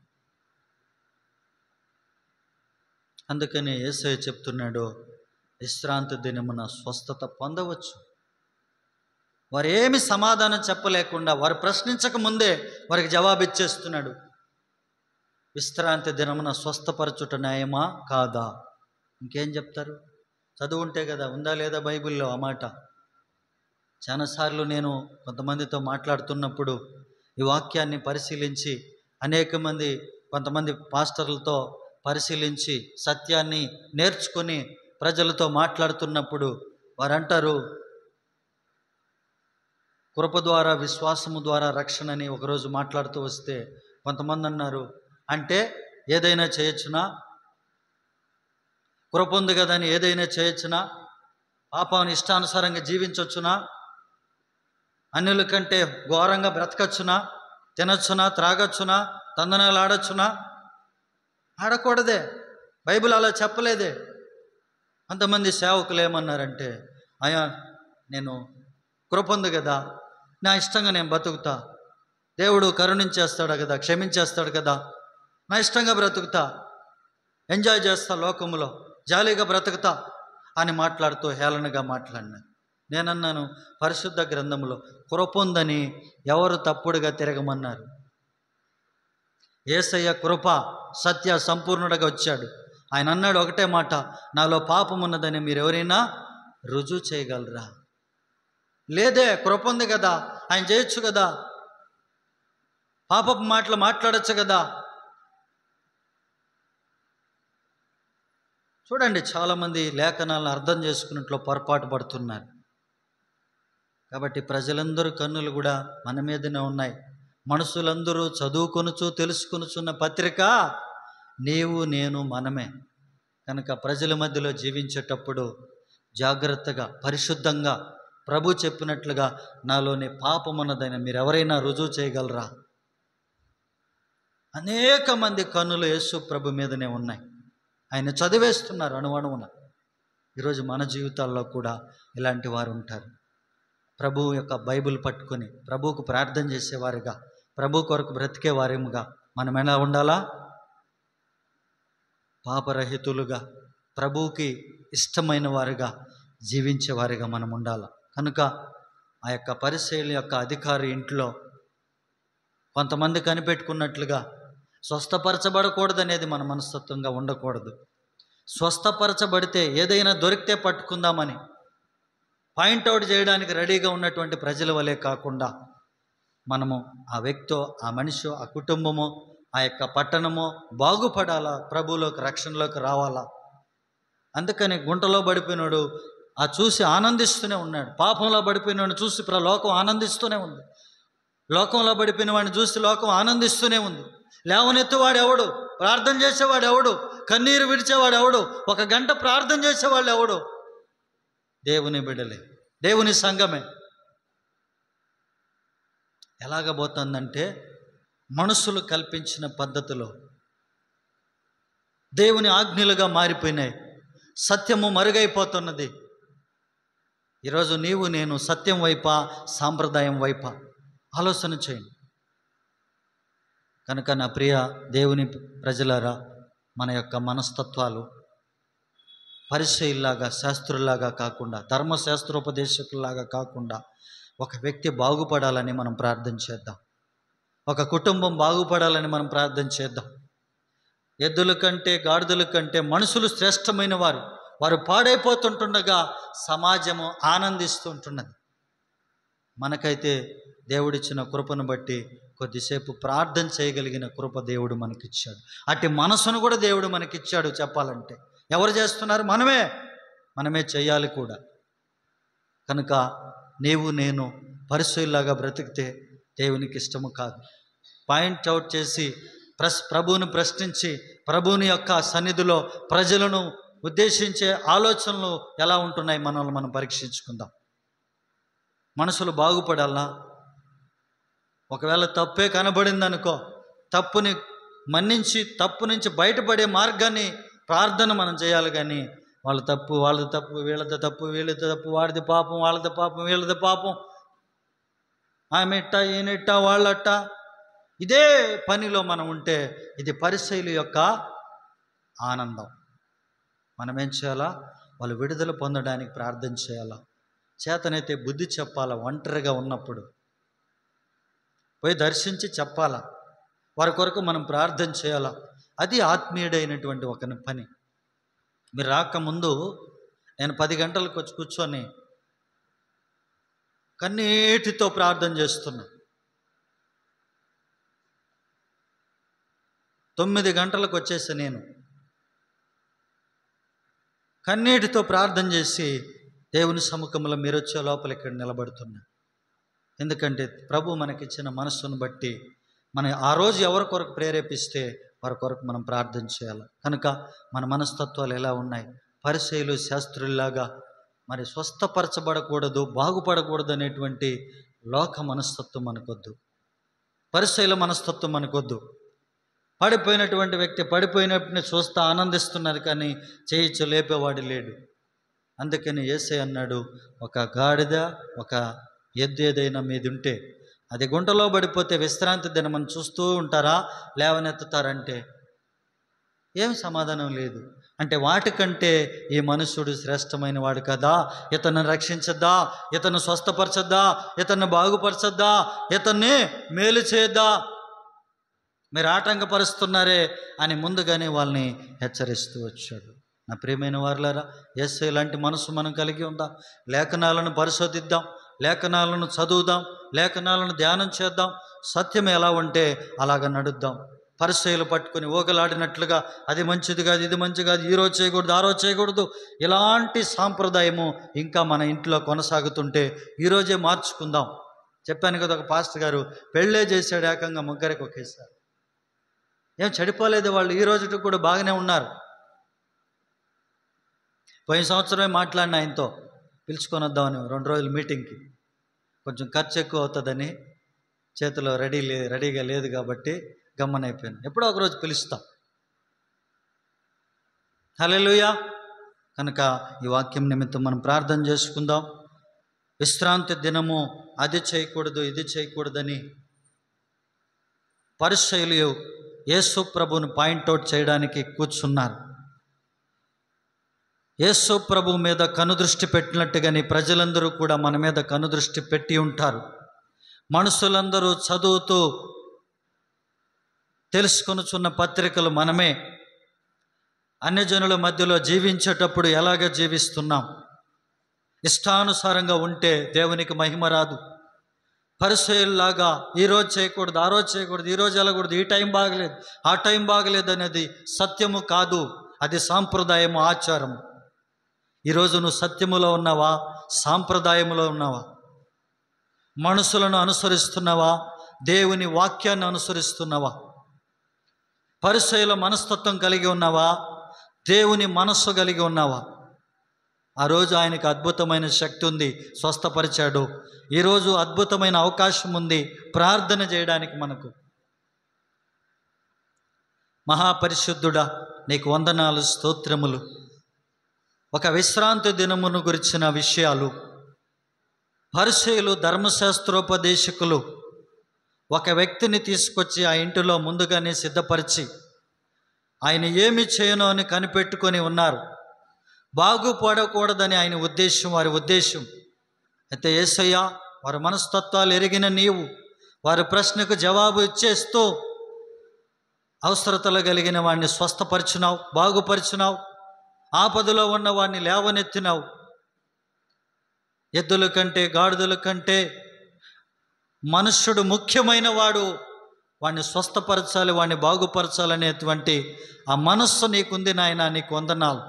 అందుకని యేసయ్య చెప్తున్నాడు, విశ్రాంతి దినమున స్వస్థత పొందవచ్చు. వారు ఏమి సమాధానం చెప్పలేకుండా, వారు ప్రశ్నించక ముందే వారికి జవాబు ఇచ్చేస్తున్నాడు. విశ్రాంతి దినమున స్వస్థపరచుట న్యాయమా కాదా? ఇంకేం చెప్తారు? చదువు ఉంటే కదా, ఉందా లేదా బైబిల్లో ఆ మాట? చాలాసార్లు నేను కొంతమందితో మాట్లాడుతున్నప్పుడు ఈ వాక్యాన్ని పరిశీలించి, కొంతమంది పాస్టర్లతో పరిశీలించి సత్యాన్ని నేర్చుకొని ప్రజలతో మాట్లాడుతున్నప్పుడు వారు అంటారు, కృప ద్వారా విశ్వాసము ద్వారా రక్షణ అని ఒకరోజు మాట్లాడుతూ వస్తే కొంతమంది అన్నారు, అంటే ఏదైనా చేయొచ్చునా? కృప ఉంది కదా అని ఏదైనా చేయొచ్చునా? పాపాన్ని ఇష్టానుసారంగా జీవించవచ్చునా? అన్యుల కంటే ఘోరంగా బ్రతకచ్చునా? తినొచ్చునా? త్రాగచ్చునా? తందనాలు ఆడొచ్చునా? ఆడకూడదే, బైబిల్ అలా చెప్పలేదే. కొంతమంది సేవకులు ఏమన్నారంటే, అయ్యా నేను కృప ఉంది కదా, నా ఇష్టంగా నేను బతుకుతా, దేవుడు కరుణించేస్తాడు కదా, క్షమించేస్తాడు కదా, నా ఇష్టంగా బ్రతుకుతా, ఎంజాయ్ చేస్తా, లోకములో జాలీగా బ్రతుకుతా అని మాట్లాడుతూ హేళనగా మాట్లాడినాను. నేనన్నాను, పరిశుద్ధ గ్రంథంలో కృప ఉందని ఎవరు తప్పుడుగా తిరగమన్నారు? యేసయ్య కృప సత్య సంపూర్ణుడిగా వచ్చాడు. ఆయన అన్నాడు ఒకటే మాట, నాలో పాపం ఉన్నదని మీరు ఎవరైనా రుజువు చేయగలరా? లేదే, కృప ఉంది కదా, ఆయన చేయొచ్చు కదా, పాపపు మాటలు మాట్లాడచ్చు కదా. చూడండి, చాలామంది లేఖనాలను అర్థం చేసుకున్నట్లో పొరపాటు పడుతున్నారు. కాబట్టి ప్రజలందరూ కన్నులు కూడా మన మీదనే ఉన్నాయి. మనుషులందరూ చదువుకొనుచు తెలుసుకొనుచున్న పత్రిక నీవు నేను మనమే. కనుక ప్రజల మధ్యలో జీవించేటప్పుడు జాగ్రత్తగా, పరిశుద్ధంగా, ప్రభు చెప్పినట్లుగా నాలోని పాపమున్నదని మీరు ఎవరైనా రుజువు చేయగలరా? అనేక మంది కన్నులు యేసు ప్రభు మీదనే ఉన్నాయి. ఆయన చదివేస్తున్నారు అణువణువున. ఈరోజు మన జీవితాల్లో కూడా ఇలాంటి వారు ఉంటారు. ప్రభు యొక్క బైబిల్ పట్టుకొని ప్రభువుకు ప్రార్థన చేసేవారుగా, ప్రభు కొరకు బ్రతికే వారేముగా మనం ఎలా ఉండాలా? పాపరహితులుగా, ప్రభువుకి ఇష్టమైన వారుగా జీవించేవారిగా మనం ఉండాలి. కనుక ఆ యొక్క పరిసయ్యుల యొక్క అధికారి ఇంట్లో కొంతమంది కనిపెట్టుకున్నట్లుగా స్వస్థపరచబడకూడదు అనేది మన మనస్తత్వంగా ఉండకూడదు. స్వస్థపరచబడితే ఏదైనా దొరికితే పట్టుకుందామని పాయింట్అవుట్ చేయడానికి రెడీగా ఉన్నటువంటి ప్రజల వలె కాకుండా మనము ఆ వ్యక్తో, ఆ మనిషో, ఆ కుటుంబమో, ఆ యొక్క పట్టణమో బాగుపడాలా, ప్రభువులోకి, రక్షణలోకి రావాలా. అందుకని గుంటలో పడిపోయినాడు ఆ చూసి ఆనందిస్తూనే ఉన్నాడు. పాపంలో పడిపోయినాడు చూసి లోకం ఆనందిస్తూనే ఉంది. లోకంలో పడిపోయిన వాడిని చూసి లోకం ఆనందిస్తూనే ఉంది. లేవనెత్తువాడు ఎవడు? ప్రార్థన చేసేవాడు ఎవడు? కన్నీరు విడిచేవాడు ఎవడు? 1 గంట ప్రార్థన చేసేవాళ్ళు ఎవడు? దేవుని బిడ్డలే, దేవుని సంఘమే. ఎలాగబోతుందంటే మనుషులు కల్పించిన పద్ధతిలో దేవుని ఆజ్ఞలుగా మారిపోయినాయి. సత్యము మరుగైపోతున్నది. ఈరోజు నీవు నేను సత్యం వైపా, సాంప్రదాయం వైపా ఆలోచన చేయండి. కనుక నా ప్రియ దేవుని ప్రజలారా, మన యొక్క మనస్తత్వాలు పరిచయుల్లాగా, శాస్త్రుల్లాగా కాకుండా, ధర్మశాస్త్రోపదేశకుల్లాగా కాకుండా ఒక వ్యక్తి బాగుపడాలని మనం ప్రార్థన చేద్దాం. ఒక కుటుంబం బాగుపడాలని మనం ప్రార్థన చేద్దాం. ఎద్దుల కంటే, గాడిదల కంటే మనుషులు శ్రేష్టమైన వారు. వారు పాడైపోతుంటుండగా సమాజము ఆనందిస్తుంటున్నది. మనకైతే దేవుడిచ్చిన కృపను బట్టి కొద్దిసేపు ప్రార్థన చేయగలిగిన కృప దేవుడు మనకిచ్చాడు. అట్టి మనసును కూడా దేవుడు మనకిచ్చాడు. చెప్పాలంటే ఎవరు చేస్తున్నారు? మనమే చేయాలి కూడా. కనుక నీవు నేను పరిశుద్ధులాగా బ్రతికితే దేవునికి ఇష్టము కాదు. పాయింట్అవుట్ చేసి ప్రభువుని ప్రశ్నించి ప్రభువుని యొక్క సన్నిధిలో ప్రజలను ఉద్దేశించే ఆలోచనలు ఎలా ఉంటున్నాయి మనల్ని మనం పరీక్షించుకుందాం. మనుషులు బాగుపడాలా? ఒకవేళ తప్పే కనబడింది అనుకో, తప్పుని మన్నించి తప్పు నుంచి బయటపడే మార్గాన్ని ప్రార్థన మనం చేయాలి. కానీ వాళ్ళ తప్పు, వాళ్ళది తప్పు, వీళ్ళది తప్పు, వీళ్ళది తప్పు, వాడిది పాపం, వాళ్ళది పాపం, వీళ్ళది పాపం, ఆమె ఇట్ట, ఈయనట్ట, వాళ్ళట్ట, ఇదే పనిలో మనం ఉంటే ఇది పరిసయ్యుల యొక్క ఆనందం. మనం ఏం చేయాలా? వాళ్ళు విడుదల పొందడానికి ప్రార్థన చేయాలా. చేతనైతే బుద్ధి చెప్పాలా. ఒంటరిగా ఉన్నప్పుడు పోయి దర్శించి చెప్పాలా. వారి కొరకు మనం ప్రార్థన చేయాలా. అది ఆత్మీయుడైనటువంటి ఒక పని. మీరు రాకముందు నేను 10 గంటలకు వచ్చి కూర్చొని కన్నీటితో ప్రార్థన చేస్తున్నా. 9 గంటలకు వచ్చేసి నేను కన్నీటితో ప్రార్థన చేసి దేవుని సముఖంలో మీరు వచ్చే లోపల ఇక్కడ నిలబడుతున్నా. ఎందుకంటే ప్రభు మనకిచ్చిన మనస్సును బట్టి మనం ఆ రోజు ఎవరి కొరకు ప్రేరేపిస్తే వారి కొరకు మనం ప్రార్థన చేయాలి. కనుక మన మనస్తత్వాలు ఎలా ఉన్నాయి? పరిసయ్యులు, శాస్త్రుల్లాగా మరి స్వస్థపరచబడకూడదు, బాగుపడకూడదు అనేటువంటి లోక మనస్తత్వం మనకొద్దు. పరిసయ్యుల మనస్తత్వం మనకొద్దు. పడిపోయినటువంటి వ్యక్తి పడిపోయినట్టుని చూస్తూ ఆనందిస్తున్నారు, కానీ చేయించు లేపేవాడు లేడు. అందుకని యేసయ్య అన్నాడు, ఒక గాడిద, ఒక ఎద్దు ఏదైనా మీది ఉంటే అది గుంటలో పడిపోతే విశ్రాంతి దినమని చూస్తూ ఉంటారా? లేవనెత్తుతారంటే ఏం సమాధానం లేదు. అంటే వాటికంటే ఈ మనుష్యుడు శ్రేష్టమైన వాడు కదా, ఇతన్ని రక్షించద్దా, ఇతను స్వస్థపరచద్దా, ఇతన్ని బాగుపరచద్దా, ఇతన్ని మేలు చేయద్దా, మీరు ఆటంకపరుస్తున్నారే అని ముందుగానే వాళ్ళని హెచ్చరిస్తూ వచ్చాడు. నా ప్రియమైన వారులారా, యేసయ్య లాంటి మనసు మనం కలిగి ఉందాం. లేఖనాలను పరిశోధిద్దాం, లేఖనాలను చదువుదాం, లేఖనాలను ధ్యానం చేద్దాం. సత్యం ఎలా ఉంటే అలాగ నడుద్దాం. పరిసయ్యులు పట్టుకొని ఊగలాడినట్లుగా అది మంచిది కాదు, ఇది మంచిది కాదు, ఈ రోజు చేయకూడదు, ఆ రోజు చేయకూడదు, ఇలాంటి సాంప్రదాయము ఇంకా మన ఇంట్లో కొనసాగుతుంటే ఈరోజే మార్చుకుందాం. చెప్పాను కదా, ఒక పాస్టర్ గారు పెళ్ళే చేశాడు ఏకంగా ముగ్గురికి ఒకేసారి. ఏం చెడిపోలేదు వాళ్ళు, ఈ రోజుకి కూడా బాగానే ఉన్నారు. పోయిన సంవత్సరమే మాట్లాడిన ఆయనతో పిలుచుకొని వద్దామని 2 రోజులు మీటింగ్కి. కొంచెం ఖర్చు ఎక్కువ అవుతుందని చేతిలో రెడీగా లేదు కాబట్టి గమ్మనైపోయాను. ఎప్పుడో ఒకరోజు పిలుస్తాం. హల్లెలూయా. కనుక ఈ వాక్యం నిమిత్తం మనం ప్రార్థన చేసుకుందాం. విశ్రాంతి దినము అది చేయకూడదు, ఇది చేయకూడదని పరిసయ్యులు యేసు ప్రభువుని పాయింట్అవుట్ చేయడానికి కూర్చున్నారు. యేసు ప్రభు మీద కనుదృష్టి పెట్టినట్టుగాని ప్రజలందరూ కూడా మన మీద కనుదృష్టి పెట్టి ఉంటారు. మనుషులందరూ చదువుతూ తెలుసుకొనుచున్న పత్రికలు మనమే. అన్యజనుల మధ్యలో జీవించేటప్పుడు ఎలాగ జీవిస్తున్నాం? ఇష్టానుసారంగా ఉంటే దేవునికి మహిమ రాదు. పరిసయ్యుల్లాగా ఈరోజు చేయకూడదు, ఆ రోజు చేయకూడదు, ఈరోజు వెళ్ళకూడదు, ఈ టైం బాగలేదు, ఆ టైం బాగలేదు అనేది సత్యము కాదు, అది సాంప్రదాయము, ఆచారము. ఈరోజు నువ్వు సత్యములో ఉన్నావా, సాంప్రదాయములో ఉన్నావా? మనుషులను అనుసరిస్తున్నావా, దేవుని వాక్యాన్ని అనుసరిస్తున్నావా? పరిసయ్యుల మనస్తత్వం కలిగి ఉన్నావా, దేవుని మనస్సు కలిగి ఉన్నావా? ఆ రోజు ఆయనకు అద్భుతమైన శక్తి ఉంది, స్వస్థపరిచాడు. ఈరోజు అద్భుతమైన అవకాశం ఉంది ప్రార్థన చేయడానికి మనకు. మహాపరిశుద్ధుడా, నీకు వందనాలు, స్తోత్రములు. ఒక విశ్రాంతి దినమును గురించిన విషయాలు పరిసయ్యులు, ధర్మశాస్త్రోపదేశకులు ఒక వ్యక్తిని తీసుకొచ్చి ఆ ఇంటిలో ముందుగానే సిద్ధపరిచి ఆయన ఏమి చేయను అని కనిపెట్టుకొని ఉన్నారు. బాగుపడకూడదని ఆయన ఉద్దేశం, వారి ఉద్దేశం. అయితే యేసయ్య వారి మనస్తత్వాలు ఎరిగిన నీవు వారి ప్రశ్నకు జవాబు ఇచ్చేస్తూ అవసరతలు కలిగిన వాడిని స్వస్థపరిచినావు, బాగుపరిచినావు. ఆపదలో ఉన్న వాడిని లేవనెత్తినావు. ఎద్దుల కంటే గాడిదల కంటే మనుష్యుడు ముఖ్యమైన వాడు. వాడిని స్వస్థపరచాలి, వాడిని బాగుపరచాలనేటువంటి ఆ మనస్సు నీకుంది నాయన, నీకు వందనాలు.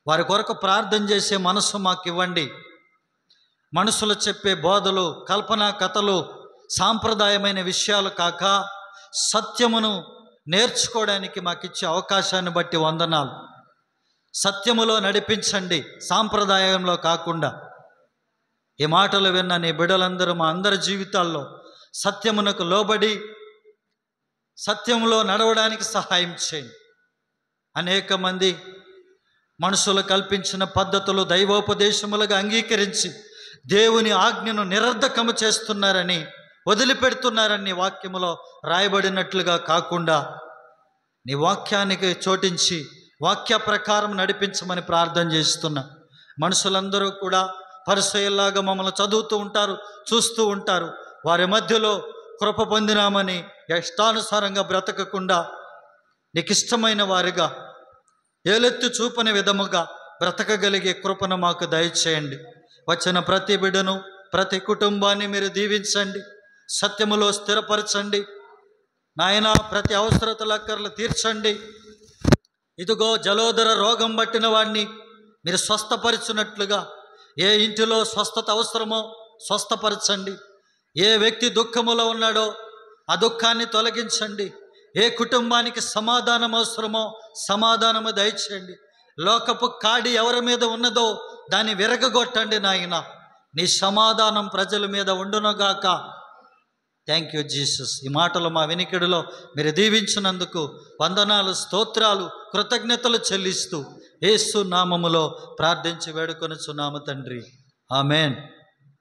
వారి కొరకు ప్రార్థన చేసే మనస్సు మాకు ఇవ్వండి. మనుషులు చెప్పే బోధలు, కల్పనా కథలు, సాంప్రదాయమైన విషయాలు కాక సత్యమును నేర్చుకోవడానికి మాకు ఇచ్చే అవకాశాన్ని బట్టి వందనాలు. సత్యములో నడిపించండి, సాంప్రదాయంలో కాకుండా. ఈ మాటలు విన్న నీ బిడ్డలందరూ మా అందరి జీవితాల్లో సత్యమునకు లోబడి సత్యంలో నడవడానికి సహాయం చేయండి. అనేక మంది మనుషులు కల్పించిన పద్ధతులు దైవోపదేశములుగా అంగీకరించి దేవుని ఆజ్ఞను నిరర్ధకము చేస్తున్నారని, వదిలిపెడుతున్నారని వాక్యములో రాయబడినట్లుగా కాకుండా నీ వాక్యానికి చోటించి వాక్య ప్రకారం నడిపించమని ప్రార్థన చేస్తున్నా. మనుషులందరూ కూడా పరిసయ్యుల్లాగా మమ్మల్ని చదువుతూ ఉంటారు, చూస్తూ ఉంటారు. వారి మధ్యలో కృప పొందినామని ఇష్టానుసారంగా బ్రతకకుండా నీకు ఇష్టమైన వారిగా, ఏలెత్తి చూపని విధముగా బ్రతకగలిగే కృపను మాకు దయచేయండి. వచ్చిన ప్రతి బిడ్డను, ప్రతి కుటుంబాన్ని మీరు దీవించండి, సత్యములో స్థిరపరచండి నాయన. ప్రతి అవసరతల అక్కర్లు తీర్చండి. ఇదిగో జలోదర రోగం పట్టిన వాడిని మీరు స్వస్థపరిచినట్లుగా ఏ ఇంటిలో స్వస్థత అవసరమో స్వస్థపరచండి. ఏ వ్యక్తి దుఃఖములో ఉన్నాడో ఆ దుఃఖాన్ని తొలగించండి. ఏ కుటుంబానికి సమాధానం అవసరమో సమాధానము దయచేయండి. లోకపు కాడి ఎవరి మీద ఉన్నదో దాన్ని విరగగొట్టండి నాయన. నీ సమాధానం ప్రజల మీద ఉండునుగాక. Thank you Jesus. ఈ మాటలు మా వినికిడిలో మీరు దీవించినందుకు వందనాలు, స్తోత్రాలు, కృతజ్ఞతలు చెల్లిస్తూ యేసు నామములో ప్రార్థించి వేడుకొనుచున్నాము తండ్రి. ఆమెన్.